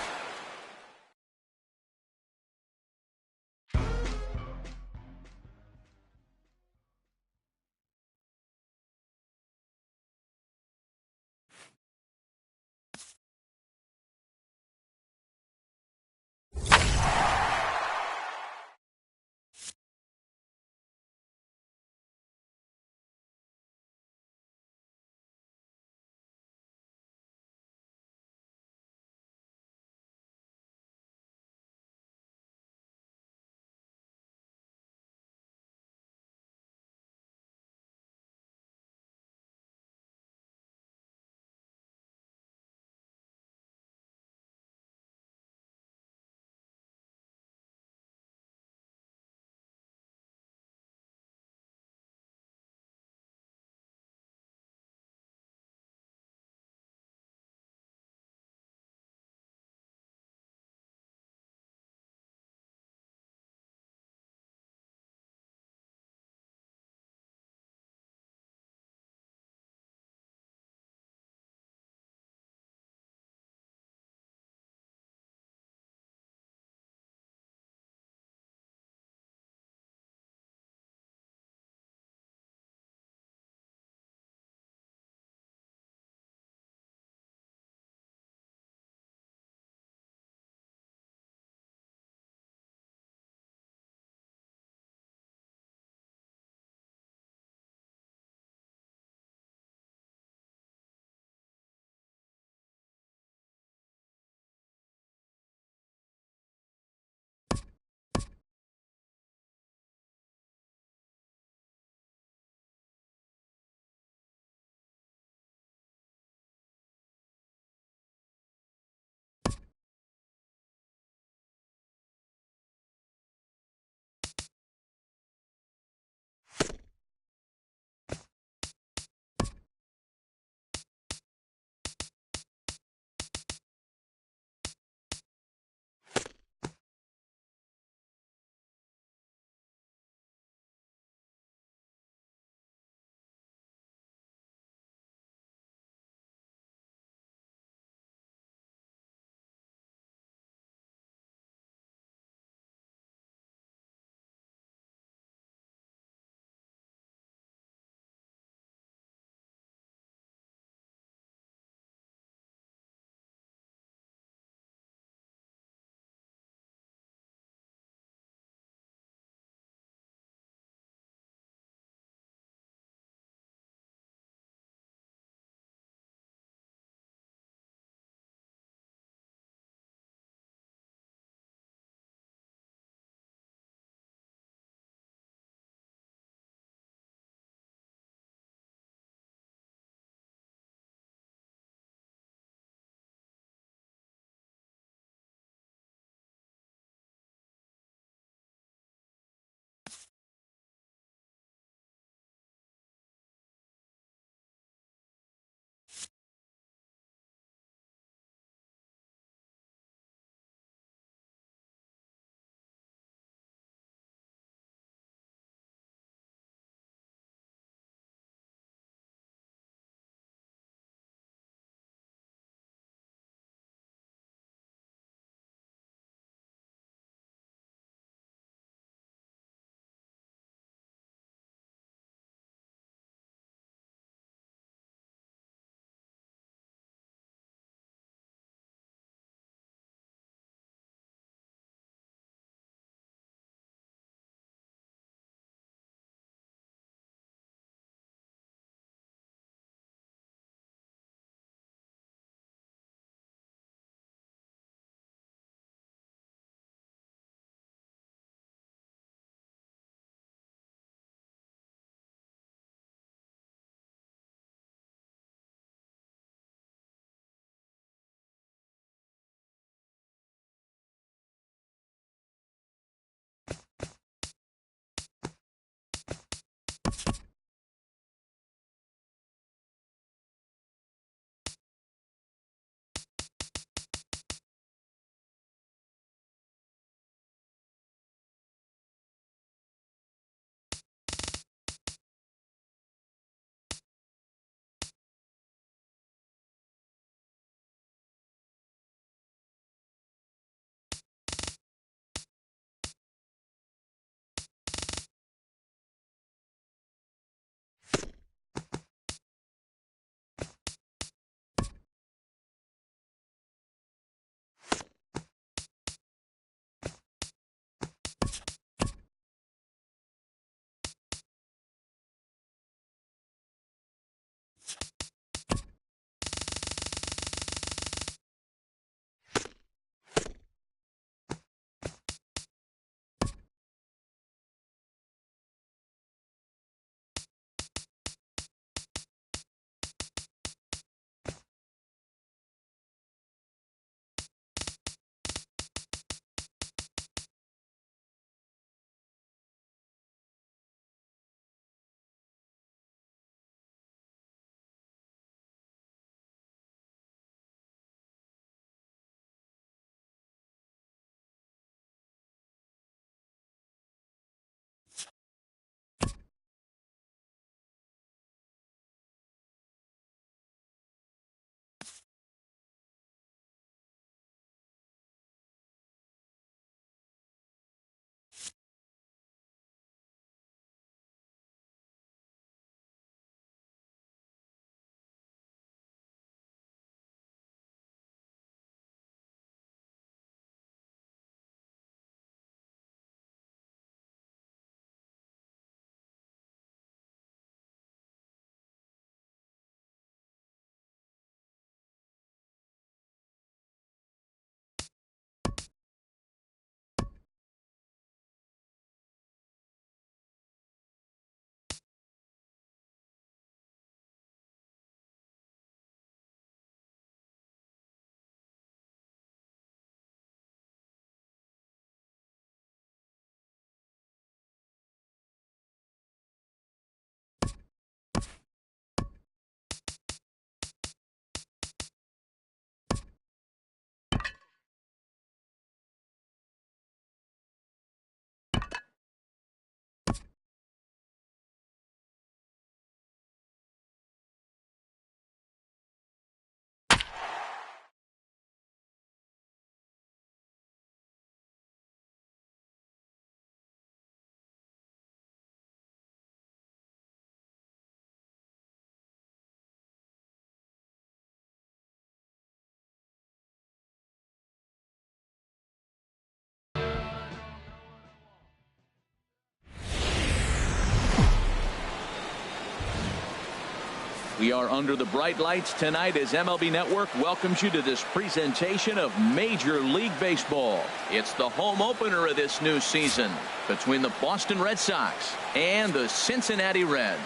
We are under the bright lights tonight as MLB Network welcomes you to this presentation of Major League Baseball. It's the home opener of this new season between the Boston Red Sox and the Cincinnati Reds.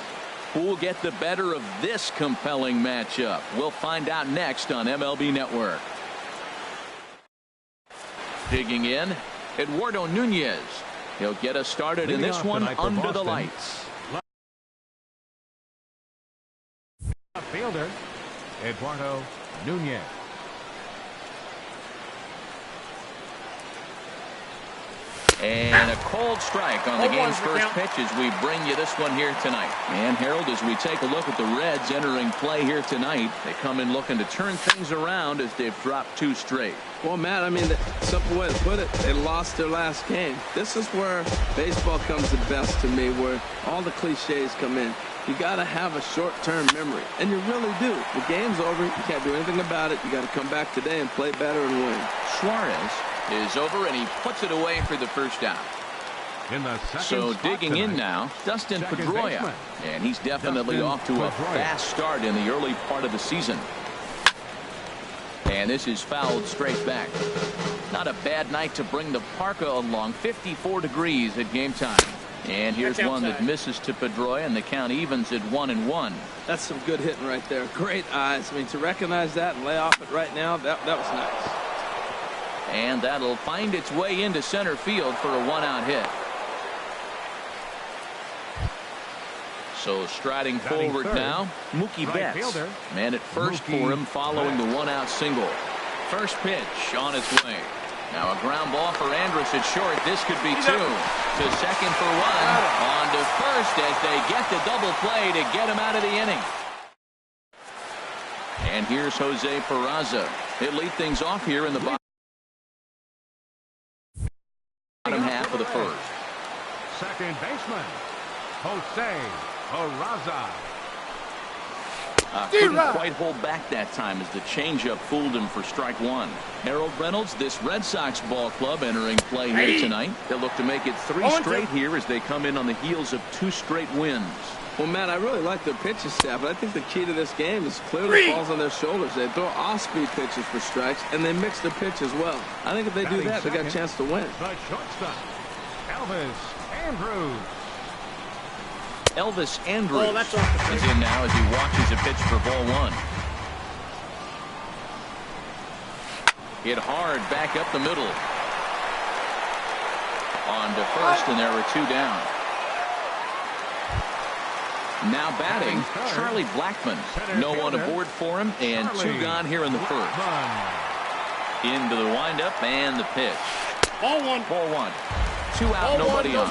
Who will get the better of this compelling matchup? We'll find out next on MLB Network. Digging in, Eduardo Nunez. He'll get us started in this one under the lights. Fielder, Eduardo Nunez. And a cold strike on the game's first pitch as we bring you this one here tonight. And Harold, as we take a look at the Reds entering play here tonight, they come in looking to turn things around as they've dropped 2 straight. Well, Matt, I mean, the simple way to put it, they lost their last game. This is where baseball comes the best to me, where all the cliches come in. You got to have a short-term memory, and you really do. The game's over. You can't do anything about it. You got to come back today and play better and win. Suarez is over, and he puts it away for the first out. So digging in now, Dustin Pedroia, and he's definitely off to a fast start in the early part of the season. And this is fouled straight back. Not a bad night to bring the parka along. 54 degrees at game time. And here's one that misses to Pedroia, and the count evens at 1-1. That's some good hitting right there. Great eyes. I mean, to recognize that and lay off it right now, that was nice. And that'll find its way into center field for a 1-out hit. So striding forward now, Mookie Betts. Man at first for him following the 1-out single. First pitch on its way. Now a ground ball for Andrus at short. This could be 2. To second for 1. On to first as they get the double play to get him out of the inning. And here's Jose Peraza. He'll lead things off here in the bottom half of the first. Second baseman, Jose Peraza. Couldn't quite hold back that time as the changeup fooled him for strike 1. Harold Reynolds, this Red Sox ball club entering play here tonight. They'll look to make it 3 straight here as they come in on the heels of 2 straight wins. Well, Matt, I really like their pitching staff, but I think the key to this game is clearly falls on their shoulders. They throw off-speed pitches for strikes, and they mix their pitch as well. I think if they do that, they got a chance to win. The shortstop, Elvis Andrus. Elvis Andrus is in now as he watches a pitch for ball 1. Hit hard back up the middle. On to first, and there are 2 down. Now batting, Charlie Blackmon. No one aboard for him, and 2 gone here in the first. Into the windup and the pitch. Ball 1. Ball 1. 2 out, nobody on.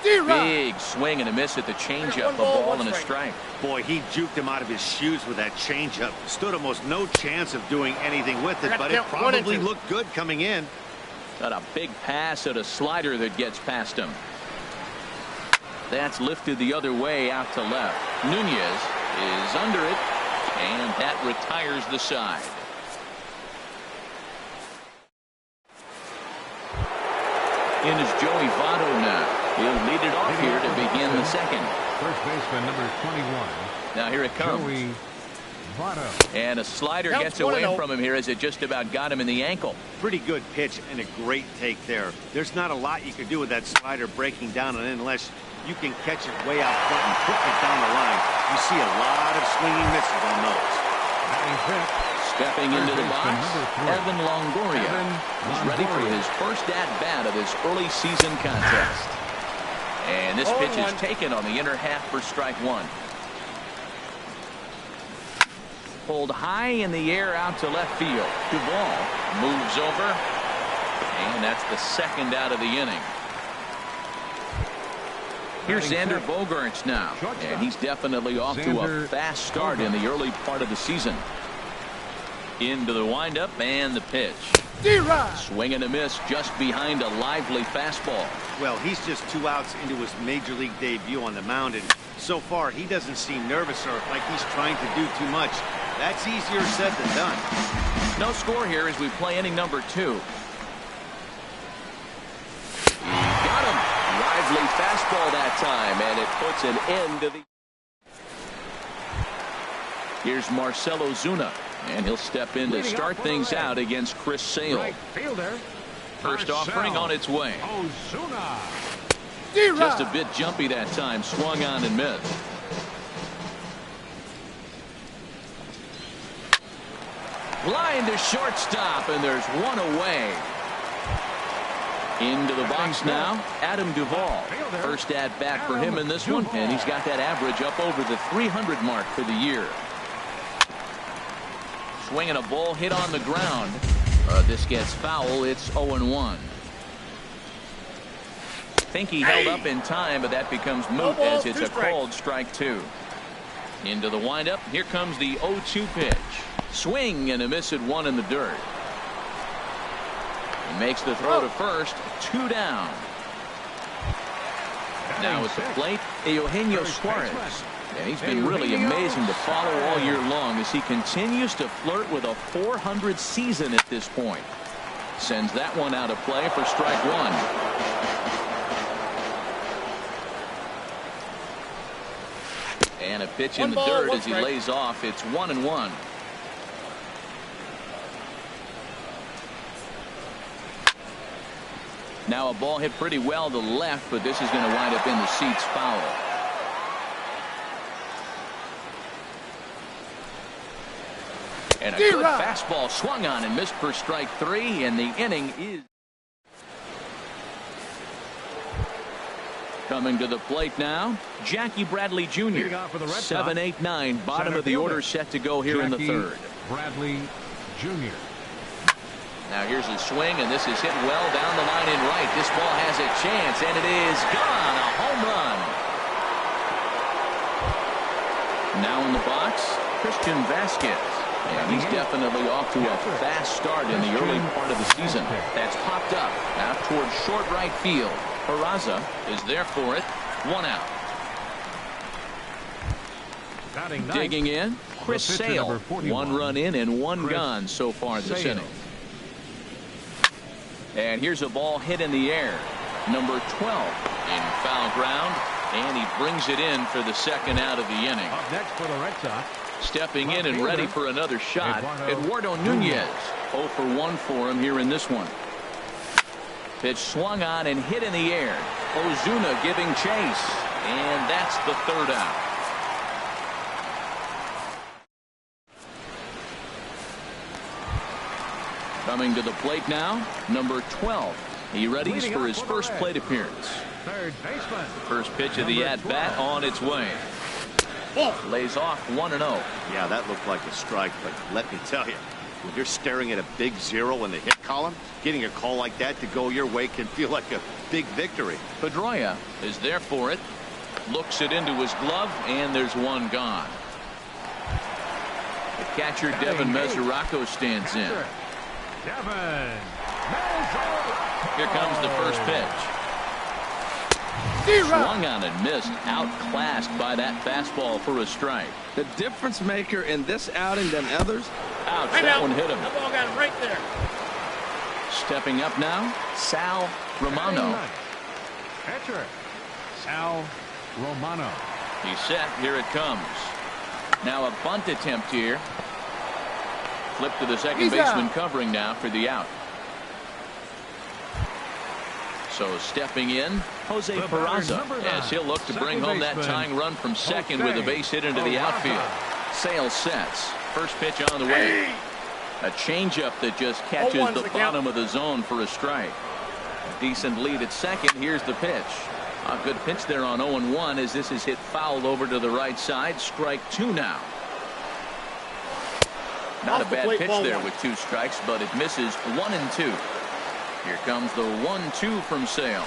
Big swing and a miss at the changeup. A ball and a strike. Boy, he juked him out of his shoes with that changeup. Stood almost no chance of doing anything with it, but it probably looked good coming in. Got a big pass at a slider that gets past him. That's lifted the other way out to left. Nunez is under it, and that retires the side. In is Joey Votto now. He'll lead it off here to begin the second. First baseman number 21. Now here it comes. Joey Votto. And a slider gets away from him here as it just about got him in the ankle. Pretty good pitch and a great take there. There's not a lot you can do with that slider breaking down and in unless you can catch it way out front and put it down the line. You see a lot of swinging misses on those. Stepping into the box, Evan Longoria is ready for his first at-bat of this early season contest. And this pitch is taken on the inner half for strike 1. Pulled high in the air out to left field. Duvall moves over, and that's the second out of the inning. Here's Xander Bogaerts now, and he's definitely off to a fast start in the early part of the season. Into the windup and the pitch. Swing and a miss just behind a lively fastball. Well, he's just 2 outs into his major league debut on the mound, and so far he doesn't seem nervous or like he's trying to do too much. That's easier said than done. No score here as we play inning number 2. He got him. Drives Lovely fastball that time, and it puts an end to the... Here's Marcell Ozuna, and he'll step in to start things out against Chris Sale. Right fielder. First Marcell offering on its way. Ozuna. Just a bit jumpy that time, swung on and missed. Line to shortstop, and there's one away. Into the box now, Adam Duvall. First at bat for him in this one, and he's got that average up over the 300 mark for the year. Swinging a ball hit on the ground. This gets foul. It's 0-1. Think he held up in time, but that becomes moot as it's a called strike two. Into the windup. Here comes the 0-2 pitch. Swing and a miss at one in the dirt. He makes the throw to first. 2 down. Now at the plate, Eugenio Suarez. And he's been really amazing to follow all year long as he continues to flirt with a 400 season at this point. Sends that one out of play for strike one. And a pitch in the dirt as he lays off. It's 1-1. Now a ball hit pretty well to left, but this is going to wind up in the seats foul. And a good fastball swung on and missed for strike three, and the inning is coming to the plate now. Jackie Bradley Jr. 7-8-9, bottom of the order, set to go here in the third. Bradley Jr. Now here's a swing, and this is hit well down the line in right. This ball has a chance, and it is gone. A home run. Now in the box, Christian Vasquez. And he's definitely off to a fast start in the early part of the season. That's popped up out towards short right field. Peraza is there for it. 1 out. Digging in, Chris Sale. 1 run in and 1 gone so far this inning. And here's a ball hit in the air. Number 12 in foul ground. And he brings it in for the second out of the inning. Up next for the Red Sox. Stepping in and ready for another shot, Eduardo Nunez. 0 for 1 for him here in this one. Pitch swung on and hit in the air. Ozuna giving chase. And that's the third out. Coming to the plate now, number 12. He readies for his first plate appearance. Third baseman. First pitch of the at-bat on its way. Lays off 1-0. Yeah, that looked like a strike, but let me tell you, when you're staring at a big 0 in the hit column, getting a call like that to go your way can feel like a big victory. Pedroia is there for it. Looks it into his glove, and there's 1 gone. The catcher, Devin Mesoraco, stands in. Here comes the first pitch. Swung on and missed, outclassed by that fastball for a strike. The difference maker in this outing than others. Ouch, that one hit him. That ball got him right there. Stepping up now, Sal Romano. Catcher, Sal Romano. He's set, here it comes. Now a bunt attempt here. Flip to the second baseman covering now for the out. So stepping in, Jose Peraza, as he'll look to bring home that tying run from second with a base hit into the outfield. Sale sets. First pitch on the way. A changeup that just catches the bottom of the zone for a strike. A decent lead at second. Here's the pitch. A good pitch there on 0-1 as this is hit foul over to the right side. Strike 2 now. Not a bad pitch there with 2 strikes, but it misses 1 and 2. Here comes the 1-2 from Sale.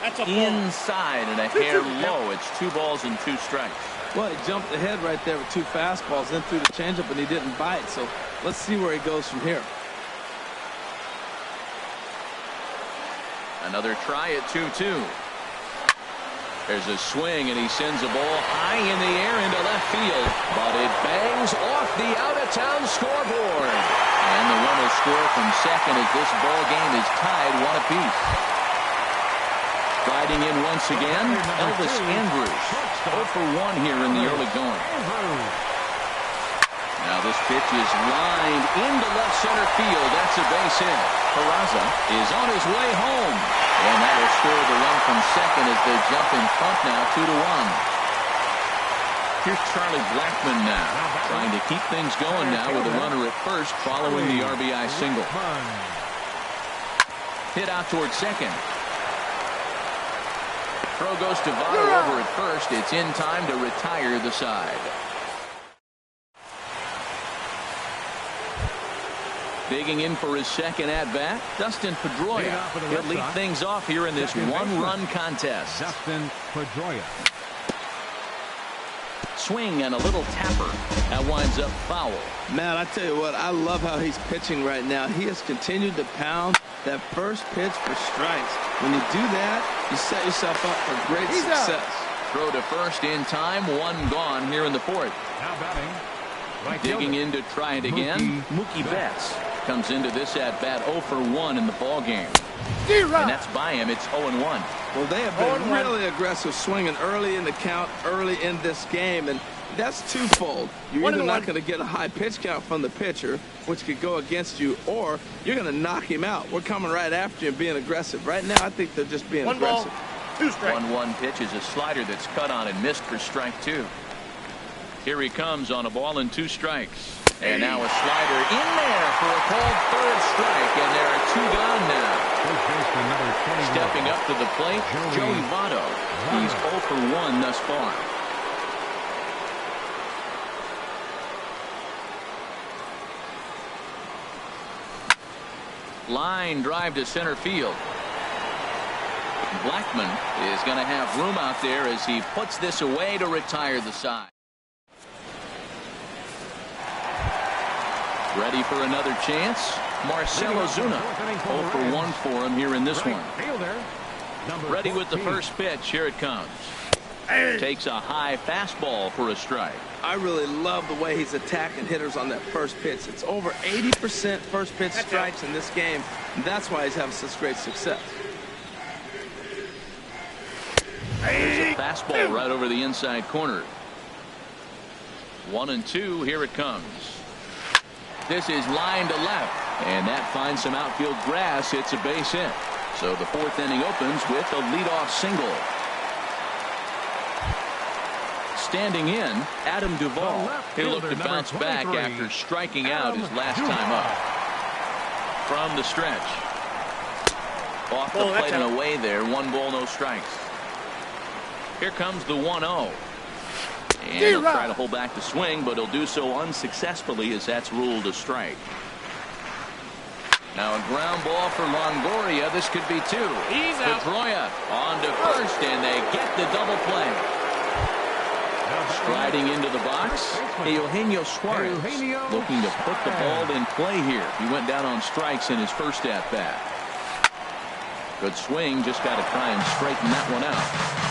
That's a inside and a hair low. It's 2 balls and 2 strikes. Well, he jumped ahead right there with 2 fastballs, then threw the changeup, and he didn't bite. So let's see where he goes from here. Another try at 2-2. There's a swing, and he sends a ball high in the air into left field, but it bangs off the out-of-town scoreboard. And the run will score from second as this ball game is tied 1 apiece. Striding in once again, Elvis Andrews. 0 for 1 here in the early going. Now this pitch is lined into left center field. That's a base hit. Peraza is on his way home. And that'll score the run from second as they jump in front now 2-1. Here's Charlie Blackmon now, trying to keep things going now with a runner at first following the RBI single. Hit out towards second. Throw goes to Votto over at first. It's in time to retire the side. Digging in for his second at-bat, Dustin Pedroia. He'll lead things off here in this one-run contest. Dustin Pedroia. Swing and a little tapper. That winds up foul. Man, I tell you what, I love how he's pitching right now. He has continued to pound that first pitch for strikes. When you do that, you set yourself up for great success. Throw to first in time, one gone here in the fourth. Now batting. Right Digging fielder. in to try it again. Mookie Betts comes into this at-bat 0 for 1 in the ball game. And that's by him. It's 0-1. Well, they have been really aggressive swinging early in the count, early in this game, and that's twofold. You're either not going to get a high pitch count from the pitcher, which could go against you, or you're going to knock him out. We're coming right after you and being aggressive. Right now, I think they're just being aggressive. 1-1 pitch is a slider that's cut on and missed for strike 2. Here he comes on a ball and 2 strikes. And now a slider in there for a called third strike, and there are 2 gone now. Stepping up to the plate, Joey Votto. He's 0 for 1 thus far. Line drive to center field. Blackmon is going to have room out there as he puts this away to retire the side. Ready for another chance. Marcell Ozuna. 0 for 1 for him here in this one. Ready with the first pitch. Here it comes. Takes a high fastball for a strike. I really love the way he's attacking hitters on that first pitch. It's over 80% first pitch strikes in this game. And that's why he's having such great success. There's a fastball right over the inside corner. 1-2. Here it comes. This is line to left, and that finds some outfield grass. It's a base hit. So the 4th inning opens with a leadoff single. Standing in, Adam Duvall. He'll look to bounce back after striking out his last time up. From the stretch. Off the plate and away there. 1 ball, no strikes. Here comes the 1-0. And he'll try to hold back the swing, but he'll do so unsuccessfully as that's ruled a strike. Now a ground ball for Longoria. This could be 2. Pedroia on to first, and they get the double play. Striding into the box, Eugenio Suarez looking to put the ball in play here. He went down on strikes in his first at-bat. Good swing, just got to try and straighten that one out.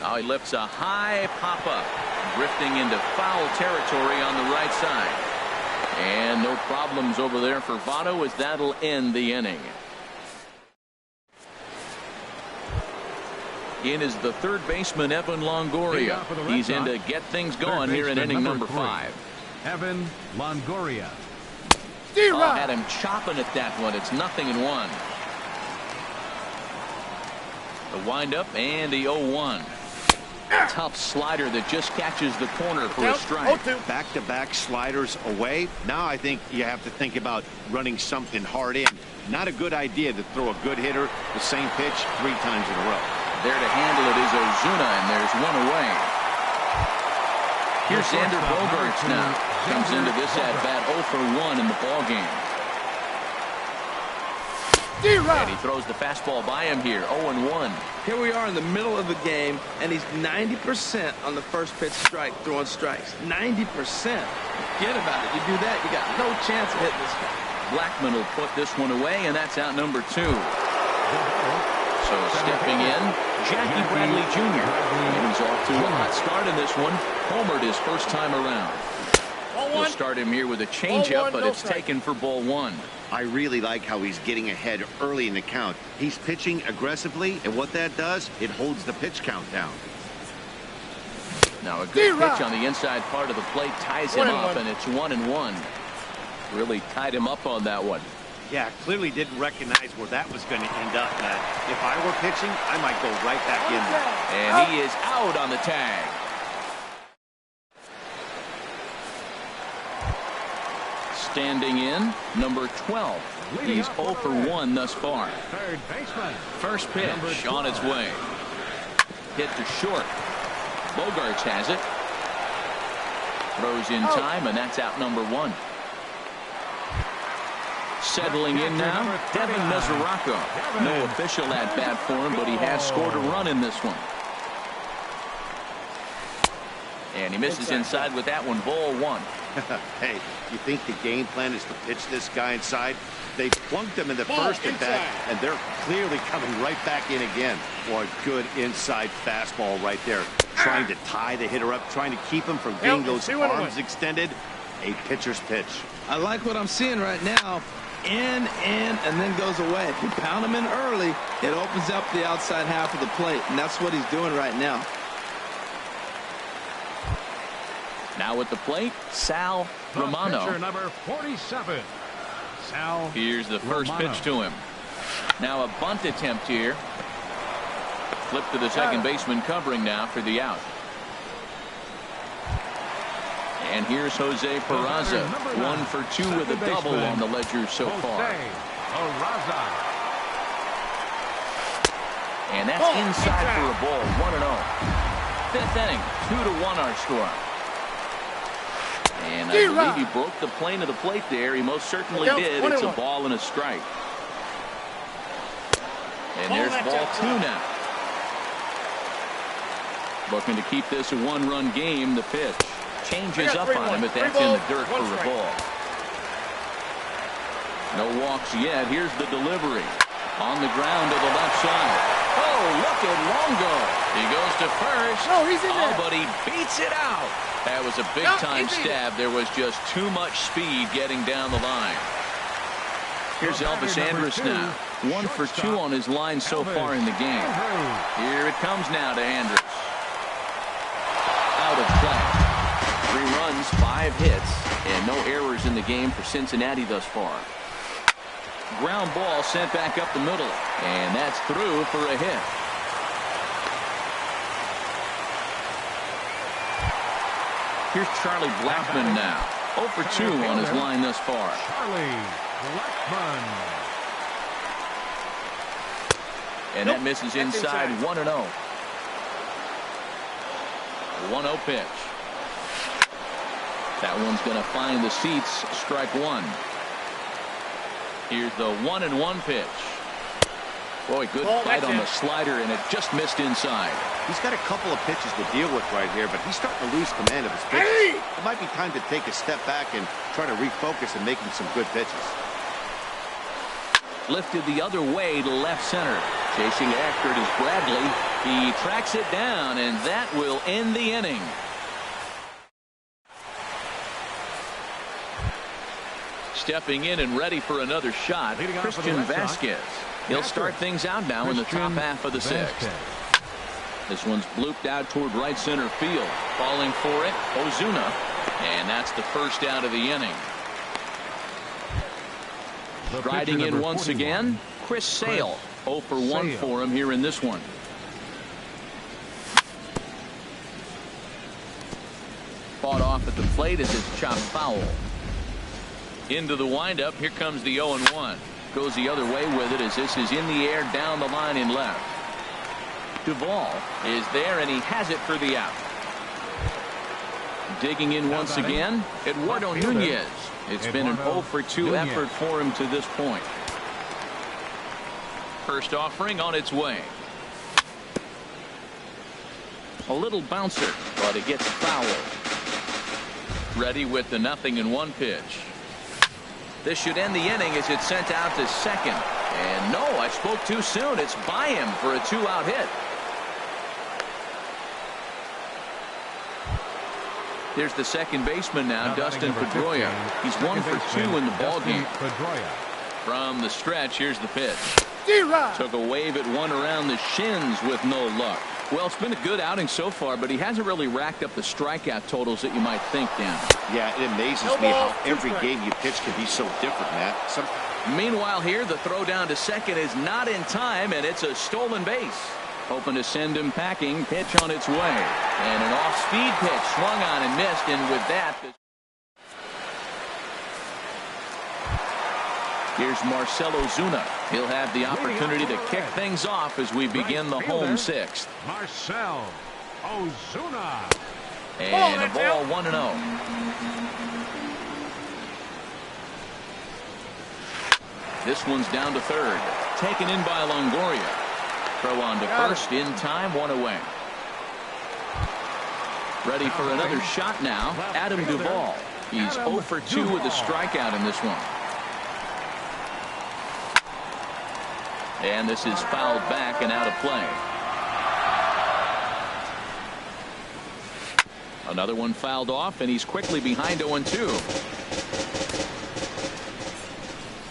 Now he lifts a high pop-up, drifting into foul territory on the right side. And no problems over there for Votto as that'll end the inning. In is the third baseman, Evan Longoria. He's in to get things going here in inning number 5. Evan Longoria. Had him chopping at that one. It's 0-1. The windup and the 0-1. Tough slider that just catches the corner for a strike. Back-to-back sliders away. Now I think you have to think about running something hard in. Not a good idea to throw a good hitter the same pitch 3 times in a row. There to handle it is Ozuna, and there's 1 away. Here's Xander Bogaerts now. Comes into this at-bat 0 for 1 in the ballgame. And he throws the fastball by him here, 0-1. Here we are in the middle of the game, and he's 90% on the first pitch strike, throwing strikes. 90%. Forget about it. You do that, you got no chance of hitting this guy. Blackmon will put this one away, and that's out number 2. So stepping in, Jackie Bradley Jr. And he's off to a hot start in this one. Homered his first time around. He'll start start him here with a changeup, but it's taken for ball one. I really like how he's getting ahead early in the count. He's pitching aggressively, and what that does, it holds the pitch count down. Now a good pitch on the inside part of the plate ties him up, and it's 1-1. Really tied him up on that one. Yeah, clearly didn't recognize where that was going to end up, Matt. If I were pitching, I might go right back in there. And he is out on the tag. Standing in, number 12. He's 0 for 1 thus far. Third baseman. First pitch on its way. Hit to short. Bogarts has it. Throws in time, and that's out number 1. Settling in now, Devin Mesoraco. No official at bat for him, but he has scored a run in this one. And he misses inside with that one, ball 1. Hey, you think the game plan is to pitch this guy inside? They plunked him in the first at bat, and they're clearly coming right back in again. Boy, good inside fastball right there. Trying to tie the hitter up, trying to keep him from getting those arms extended. A pitcher's pitch. I like what I'm seeing right now. In, and then goes away. If you pound him in early, it opens up the outside half of the plate, and that's what he's doing right now. Now at the plate, Sal Romano. Pitcher number 47. Sal. Here's the first pitch to him. Now a bunt attempt here. Flip to the second baseman covering now for the out. And here's Jose Peraza, 1 for 2 with a double on the ledger so far. And that's inside for a ball, 1-0. Fifth inning, 2-1 our score. And I believe he broke the plane of the plate there. He most certainly did. It's a ball and a strike. And there's ball 2 now. Looking to keep this a 1-run game. The pitch changes up on him, but that's in the dirt for a ball. No walks yet. Here's the delivery. On the ground to the left side. Oh, look at Longo. He goes to first. No, he's in there. Oh, but he beats it out. That was a big-time stab. There was just too much speed getting down the line. Here's Elvis Andrus now. 1 for 2 on his line so far in the game. Here it comes now to Andrus. Out of play. 3 runs, 5 hits, and no errors in the game for Cincinnati thus far. Ground ball sent back up the middle, and that's through for a hit. Here's Charlie Blackmon now. 0 for 2 on his line thus far. Charlie Blackmon. And that misses inside, 1-0. 1-0 pitch. That one's going to find the seats. Strike 1. Here's the 1-1 pitch. Boy, good fight on the slider, and it just missed inside. He's got a couple of pitches to deal with right here, but he's starting to lose command of his pitches. It might be time to take a step back and try to refocus and making some good pitches. Lifted the other way to left center. Chasing after it is Bradley. He tracks it down, and that will end the inning. Stepping in and ready for another shot, Christian Vasquez. He'll start things out now in the top half of the 6th. This one's blooped out toward right center field. Falling for it, Ozuna. And that's the first out of the inning. Striding in once again, Chris Sale. 0 for 1 for him here in this one. Fought off at the plate as it's chopped foul. Into the windup. Here comes the 0-1. Goes the other way with it as this is in the air down the line in left. Duvall is there, and he has it for the out. Digging in once again, Eduardo Nunez. It's been an 0 for 2 effort for him to this point. First offering on its way. A little bouncer, but it gets foul. Ready with the 0-1 pitch. This should end the inning as it's sent out to second. And no, I spoke too soon. It's by him for a 2-out hit. There's the second baseman now, Dustin Pedroia. He's 1 for 2 in the ball game. From the stretch, here's the pitch. Took a wave at one around the shins with no luck. Well, it's been a good outing so far, but he hasn't really racked up the strikeout totals that you might think, Dan. Yeah, it amazes me how every game you pitch can be so different, Matt. Meanwhile here, the throw down to second is not in time, and it's a stolen base. Hoping to send him packing. Pitch on its way. And an off-speed pitch swung on and missed, and with that... Here's Marcell Ozuna. He'll have the opportunity to kick things off as we begin the home sixth. Marcell Ozuna. And a ball 1-0. This one's down to third. Taken in by Longoria. Throw on to first in time, 1 away. Ready for another shot now. Adam Duvall. He's 0 for 2 with a strikeout in this one. And this is fouled back and out of play. Another one fouled off, and he's quickly behind 0-2.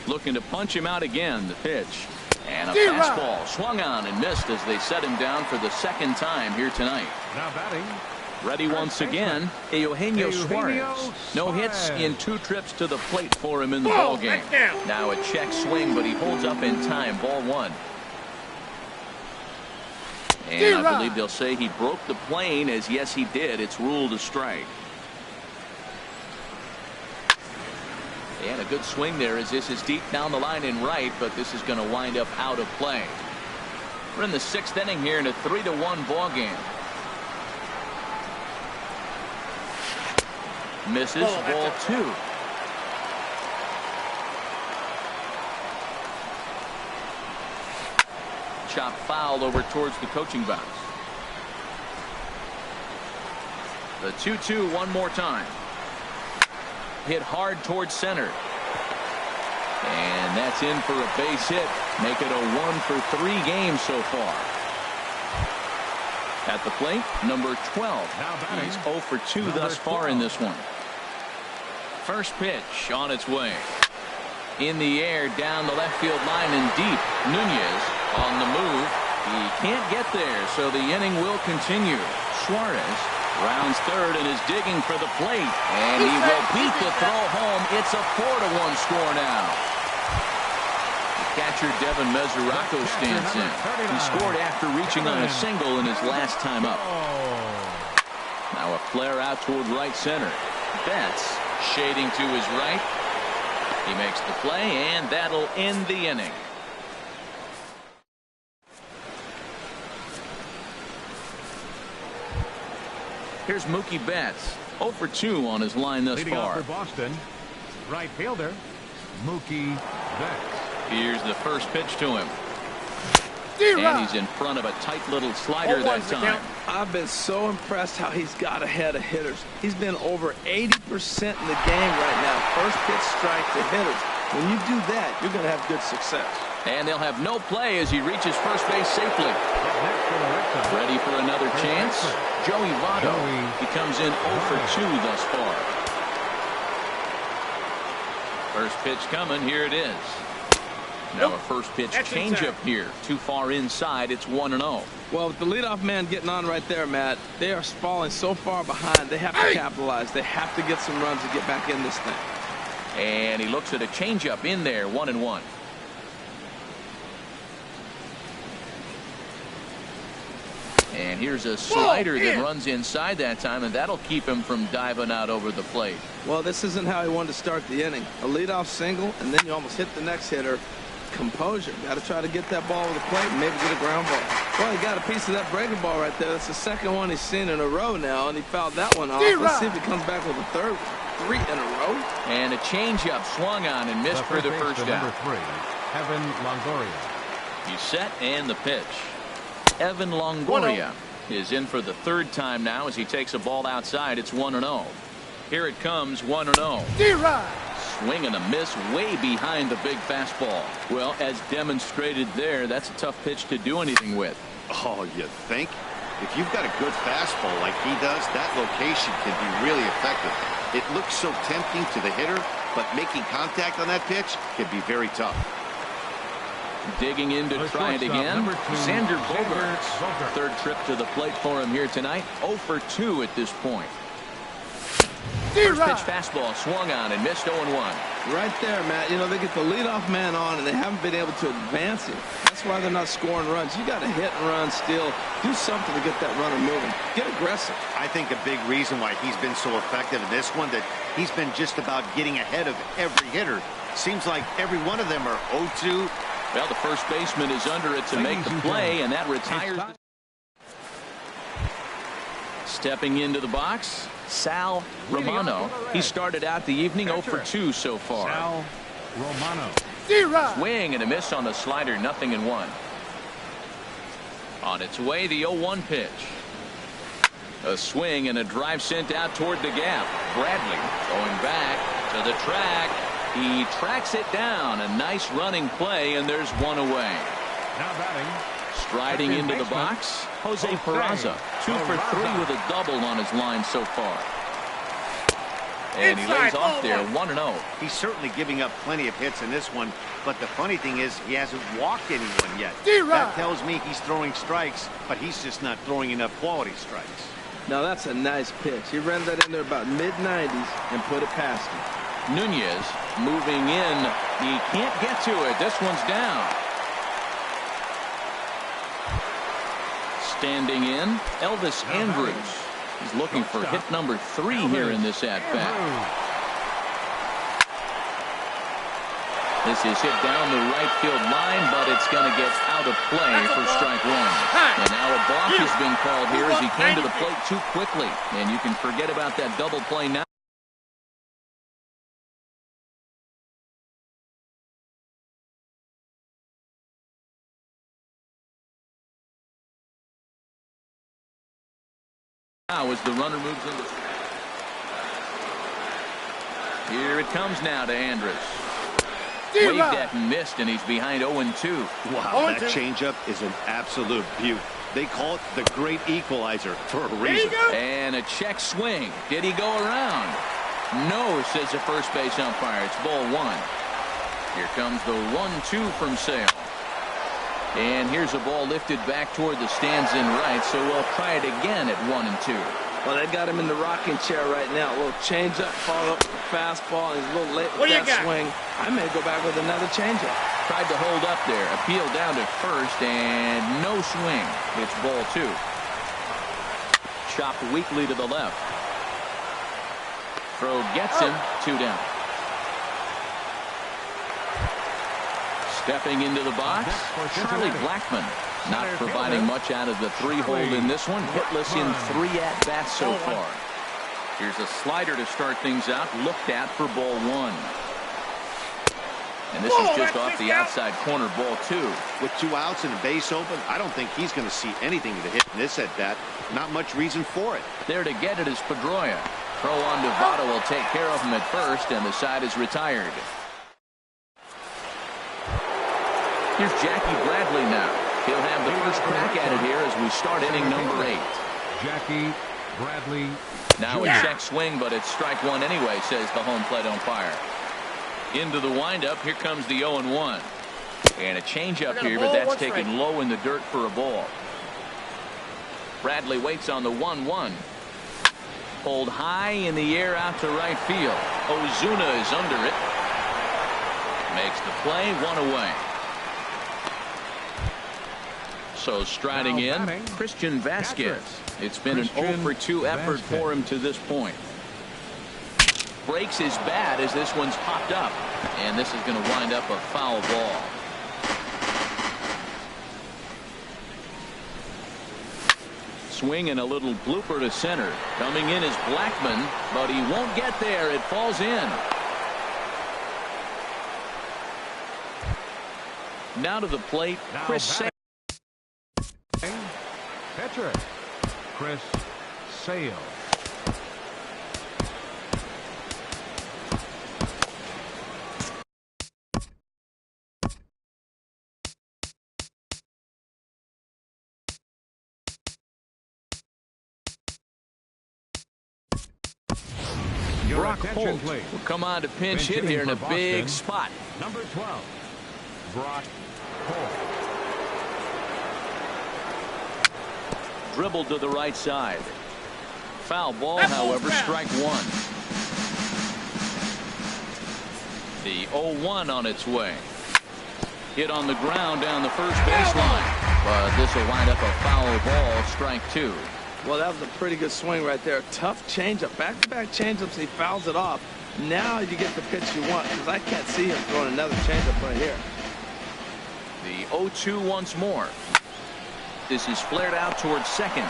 Looking to punch him out again. The pitch. And a fastball swung on and missed as they set him down for the second time here tonight. Now batting. Ready once again, Eugenio Suarez. No hits in 2 trips to the plate for him in the ball game. Now a check swing, but he holds up in time. Ball 1. And I believe they'll say he broke the plane, as yes he did. It's ruled a strike. And a good swing there as this is deep down the line in right, but this is going to wind up out of play. We're in the 6th inning here in a 3-1 ball game. Misses. Ball 2. Chop foul over towards the coaching box. The 2-2 one more time. Hit hard towards center. And that's in for a base hit. Make it a 1 for 3 game so far. At the plate, number 12. He's 0 for 2 thus far in this one. First pitch on its way. In the air, down the left field line and deep. Nunez on the move. He can't get there, so the inning will continue. Suarez rounds third and is digging for the plate. And he will beat the throw home. It's a 4-1 score now. Catcher Devin Mesoraco stands in. He scored after reaching on a single in his last time up. Now a flare out toward right center. Betts shading to his right. He makes the play, and that'll end the inning. Here's Mookie Betts. 0 for 2 on his line thus far. For Boston, right fielder Mookie Betts. Here's the first pitch to him. And he's in front of a tight little slider that time. I've been so impressed how he's got ahead of hitters. He's been over 80% in the game right now. First pitch strike to hitters. When you do that, you're going to have good success. And they'll have no play as he reaches first base safely. Ready for another chance? Joey Votto. He comes in 0 for 2 thus far. First pitch coming. Here it is. Now a first pitch changeup here. Too far inside. It's 1-0. Well, with the leadoff man getting on right there, Matt, they are falling so far behind. They have to capitalize. They have to get some runs to get back in this thing. And he looks at a changeup in there. 1-1. And here's a slider that runs inside that time, and that'll keep him from diving out over the plate. Well, this isn't how he wanted to start the inning. A leadoff single, and then you almost hit the next hitter. Composure. Got to try to get that ball over the plate and maybe get a ground ball. Well, he got a piece of that breaking ball right there. That's the second one he's seen in a row now, and he fouled that one off. Let's see if he comes back with a third one. 3 in a row. And a changeup swung on and missed for the first down. Number 3, Evan Longoria. He's set, and the pitch. Evan Longoria is in for the 3rd time now as he takes a ball outside. It's 1-0. Here it comes, 1-0. Swing and a miss way behind the big fastball. Well, as demonstrated there, that's a tough pitch to do anything with. Oh, you think? If you've got a good fastball like he does, that location can be really effective. It looks so tempting to the hitter, but making contact on that pitch can be very tough. Digging in to try it again, Xander Bogaerts. Third trip to the plate for him here tonight. 0 for 2 at this point. First pitch fastball swung on and missed 0-1. Right there, Matt. You know, they get the leadoff man on, and they haven't been able to advance him. That's why they're not scoring runs. You got to hit and run still. Do something to get that runner moving. Get aggressive. I think a big reason why he's been so effective in this one, that he's been just about getting ahead of every hitter. Seems like every one of them are 0-2. Well, the first baseman is under it to make the play, and that retires. Stepping into the box, Sal Romano. He started out the evening 0 for 2 so far. Sal Romano. Swing and a miss on the slider, 0-1. On its way, the 0-1 pitch. A swing and a drive sent out toward the gap. Bradley going back to the track. He tracks it down. A nice running play, and there's one away. Now batting. Striding into the box, Jose Peraza. 2 for 3 with a double on his line so far. And he lays off there, 1-0. He's certainly giving up plenty of hits in this one, but the funny thing is he hasn't walked anyone yet. That tells me he's throwing strikes, but he's just not throwing enough quality strikes. Now, that's a nice pitch. He ran that in there about mid-90s and put it past him. Nunez moving in. He can't get to it. This one's down. Standing in, Elvis Andrus. He's looking for hit number 3 here in this at-bat. This is hit down the right field line, but it's going to get out of play for strike 1. And now a balk has been called here as he came to the plate too quickly. And you can forget about that double play now. Now as the runner moves into. Here it comes now to Andrus. Waved at and missed, and he's behind 0-2. Wow, that changeup is an absolute beaut. They call it the great equalizer for a reason. And a check swing. Did he go around? No, says the first base umpire. It's ball 1. Here comes the 1-2 from Sale. And here's a ball lifted back toward the stands in right, so we'll try it again at 1-2. Well, they got him in the rocking chair right now. A little changeup, follow up with a fastball, and he's a little late with that swing. I may go back with another changeup. Tried to hold up there. Appeal down to first, and no swing. It's ball 2. Chopped weakly to the left. Throw gets him. 2 down. Stepping into the box, Charlie Blackmon. Not providing much out of the 3-hole in this one. Hitless in 3 at-bats so far. Here's a slider to start things out. Looked at for ball 1. And this is just off the outside corner, ball 2. With 2 outs and a base open, I don't think he's going to see anything to hit in this at-bat. Not much reason for it. There to get it is Pedroia. Throw on to Votto will take care of him at first, and the side is retired. Here's Jackie Bradley now. He'll have the first crack at it here as we start inning number 8. Jackie Bradley. Now a check swing, but it's strike 1 anyway, says the home plate umpire. Into the windup, here comes the 0-1. And a changeup here, but that's taken low in the dirt for a ball. Bradley waits on the 1-1. Pulled high in the air out to right field. Ozuna is under it. Makes the play, 1 away. So striding in, Christian Vasquez. It's been an 0 for 2 effort for him to this point. Breaks his bat as this one's popped up. And this is going to wind up a foul ball. Swing and a little blooper to center. Coming in is Blackmon, but he won't get there. It falls in. Now to the plate, Chris Sale. Pitcher, Chris Sale. Brock Attention, Holt please. will come on to pinch hit hitting here in a for big Boston, spot. Number 12, Brock Holt. Dribbled to the right side. Foul ball, That however, ball's strike one. The 0-1 on its way. Hit on the ground down the first baseline. But this will wind up a foul ball, strike two. Well, that was a pretty good swing right there. Tough changeup. Back-to-back changeups. He fouls it off. Now you get the pitch you want, because I can't see him throwing another changeup right here. The 0-2 once more. This is flared out towards second.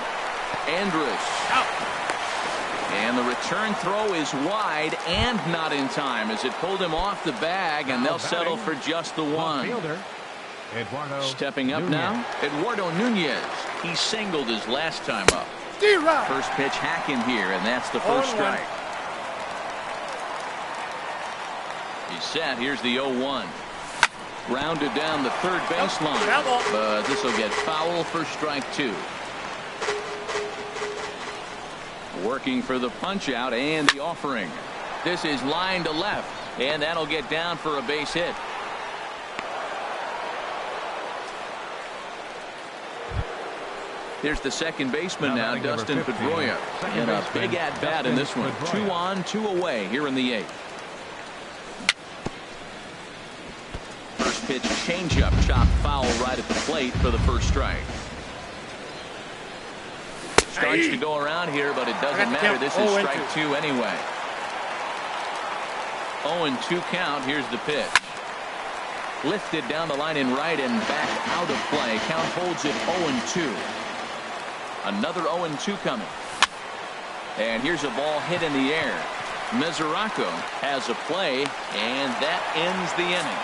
Andrus. Out. And the return throw is wide and not in time as it pulled him off the bag, and they'll settle for just the one. Fielder, Eduardo Stepping up Nunez. now, Eduardo Nunez. He singled his last time up. D-Rod. First pitch hacking here, and that's the first strike. He's set. Here's the 0-1. Grounded down the third baseline. But this will get foul for strike two. Working for the punch out and the offering. This is line to left, and that'll get down for a base hit. Here's the second baseman now, Dustin Pedroia. And a big at-bat in this one. 2 on, 2 away here in the 8th. First pitch changeup, chopped foul right at the plate for the first strike. Starts to go around here, but it doesn't matter. This is strike two anyway. 0-2 count. Here's the pitch. Lifted down the line in right and back out of play. Count holds it 0-2. Another 0-2 coming. And here's a ball hit in the air. Mesoraco has a play, and that ends the inning.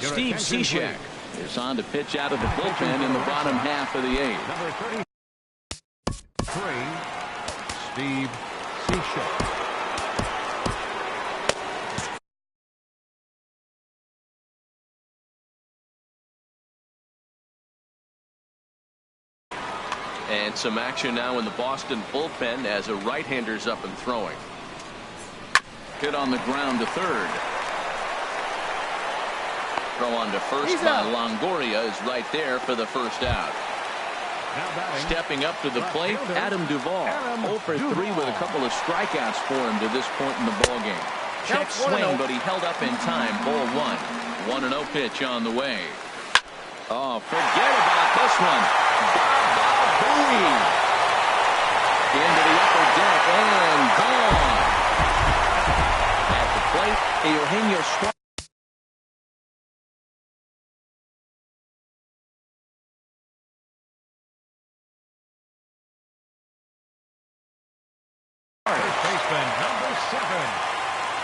Steve Cishek is on to pitch out of the bullpen in the bottom half of the 8th. Number 33, Steve Cishek. And some action now in the Boston bullpen as a right-hander's up and throwing. Hit on the ground to third. Throw on to first by Longoria is right there for the first out. Stepping up to the plate, Adam Duvall. 0 for 3 with a couple of strikeouts for him to this point in the ballgame. Check swing, but he held up in time. Ball 1. 1-0 pitch on the way. Oh, forget about this one. Booey. Into the upper deck and gone. At the plate, Eugenio Suarez. Baseman number 7,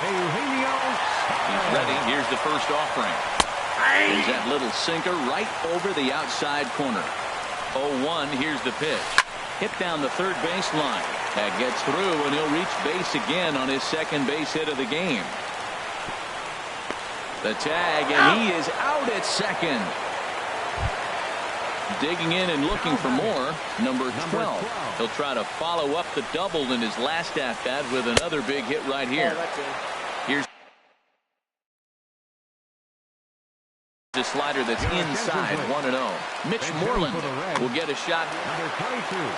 Eugenio Suarez. He's ready. Here's the first offering. There's that little sinker right over the outside corner. 0-1. Here's the pitch. Hit down the third baseline. That gets through, and he'll reach base again on his second base hit of the game. The tag, and he is out at second. Digging in and looking for more, number 12. He'll try to follow up the double in his last at-bat with another big hit right here. Here's the slider that's inside, 1-0. Mitch Moreland will get a shot.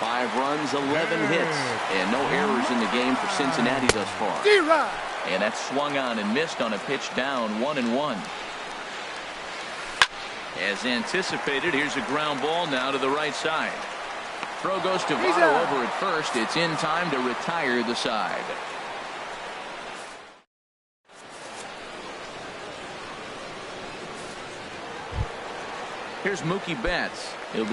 5 runs, 11 hits, and no errors in the game for Cincinnati thus far. And that's swung on and missed on a pitch down, 1-1. As anticipated, here's a ground ball now to the right side. Throw goes to Votto over at first. It's in time to retire the side. Here's Mookie Betts. He'll be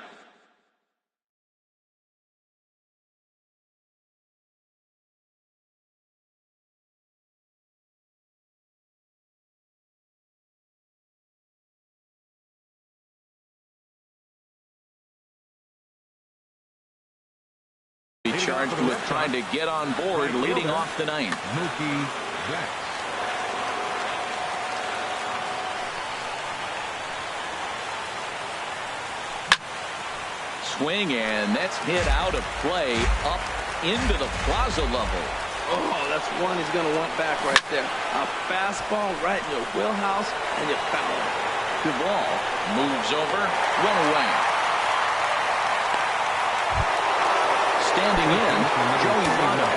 charged with trying to get on board, leading off the ninth. Mookie Betts. swing, and that's hit out of play up into the plaza level. Oh, that's one he's going to want back right there. A fastball right in your wheelhouse, and you foul it. Duvall moves over, one away. Standing in, Joey Votto.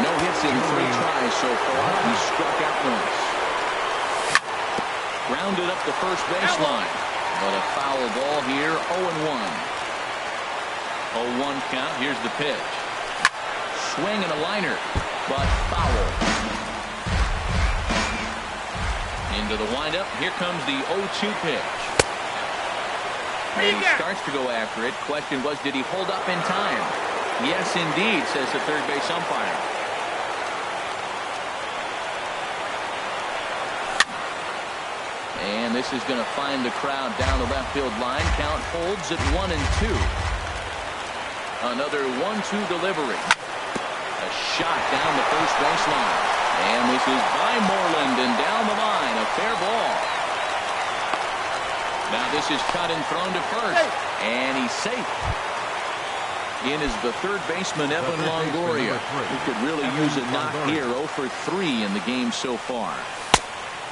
No hits in 3 tries so far. He struck out once. Grounded up the first baseline. But a foul ball here, 0-1. 0-1 count. Here's the pitch. Swing and a liner, but foul. Into the windup. Here comes the 0-2 pitch. And he starts to go after it. Question was, did he hold up in time? Yes, indeed, says the third base umpire. And this is going to find the crowd down the left field line. Count holds at 1-2. Another 1-2 delivery. A shot down the first baseline. And this is by Moreland and down the line. A fair ball. Now this is cut and thrown to first. And he's safe. In is the third baseman, Evan Longoria. He could really use a knock here. 0 for 3 in the game so far.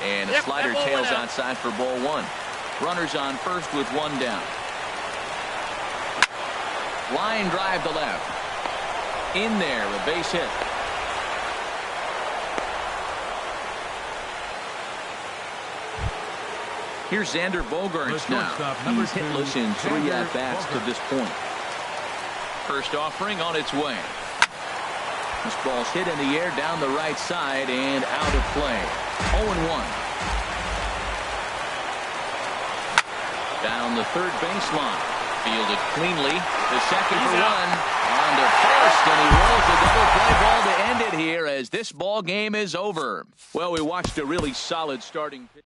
And a slider tails outside for ball 1. Runners on first with 1 down. Line drive to left. In there, a base hit. Here's Xander Bogaerts now. He's hitless in 3 at-bats to this point. First offering on its way. This ball's hit in the air down the right side and out of play. 0-1. Down the third baseline. Fielded cleanly. The second for 1. On to first, and he rolls the double play ball to end it here as this ball game is over. Well, we watched a really solid starting pitch.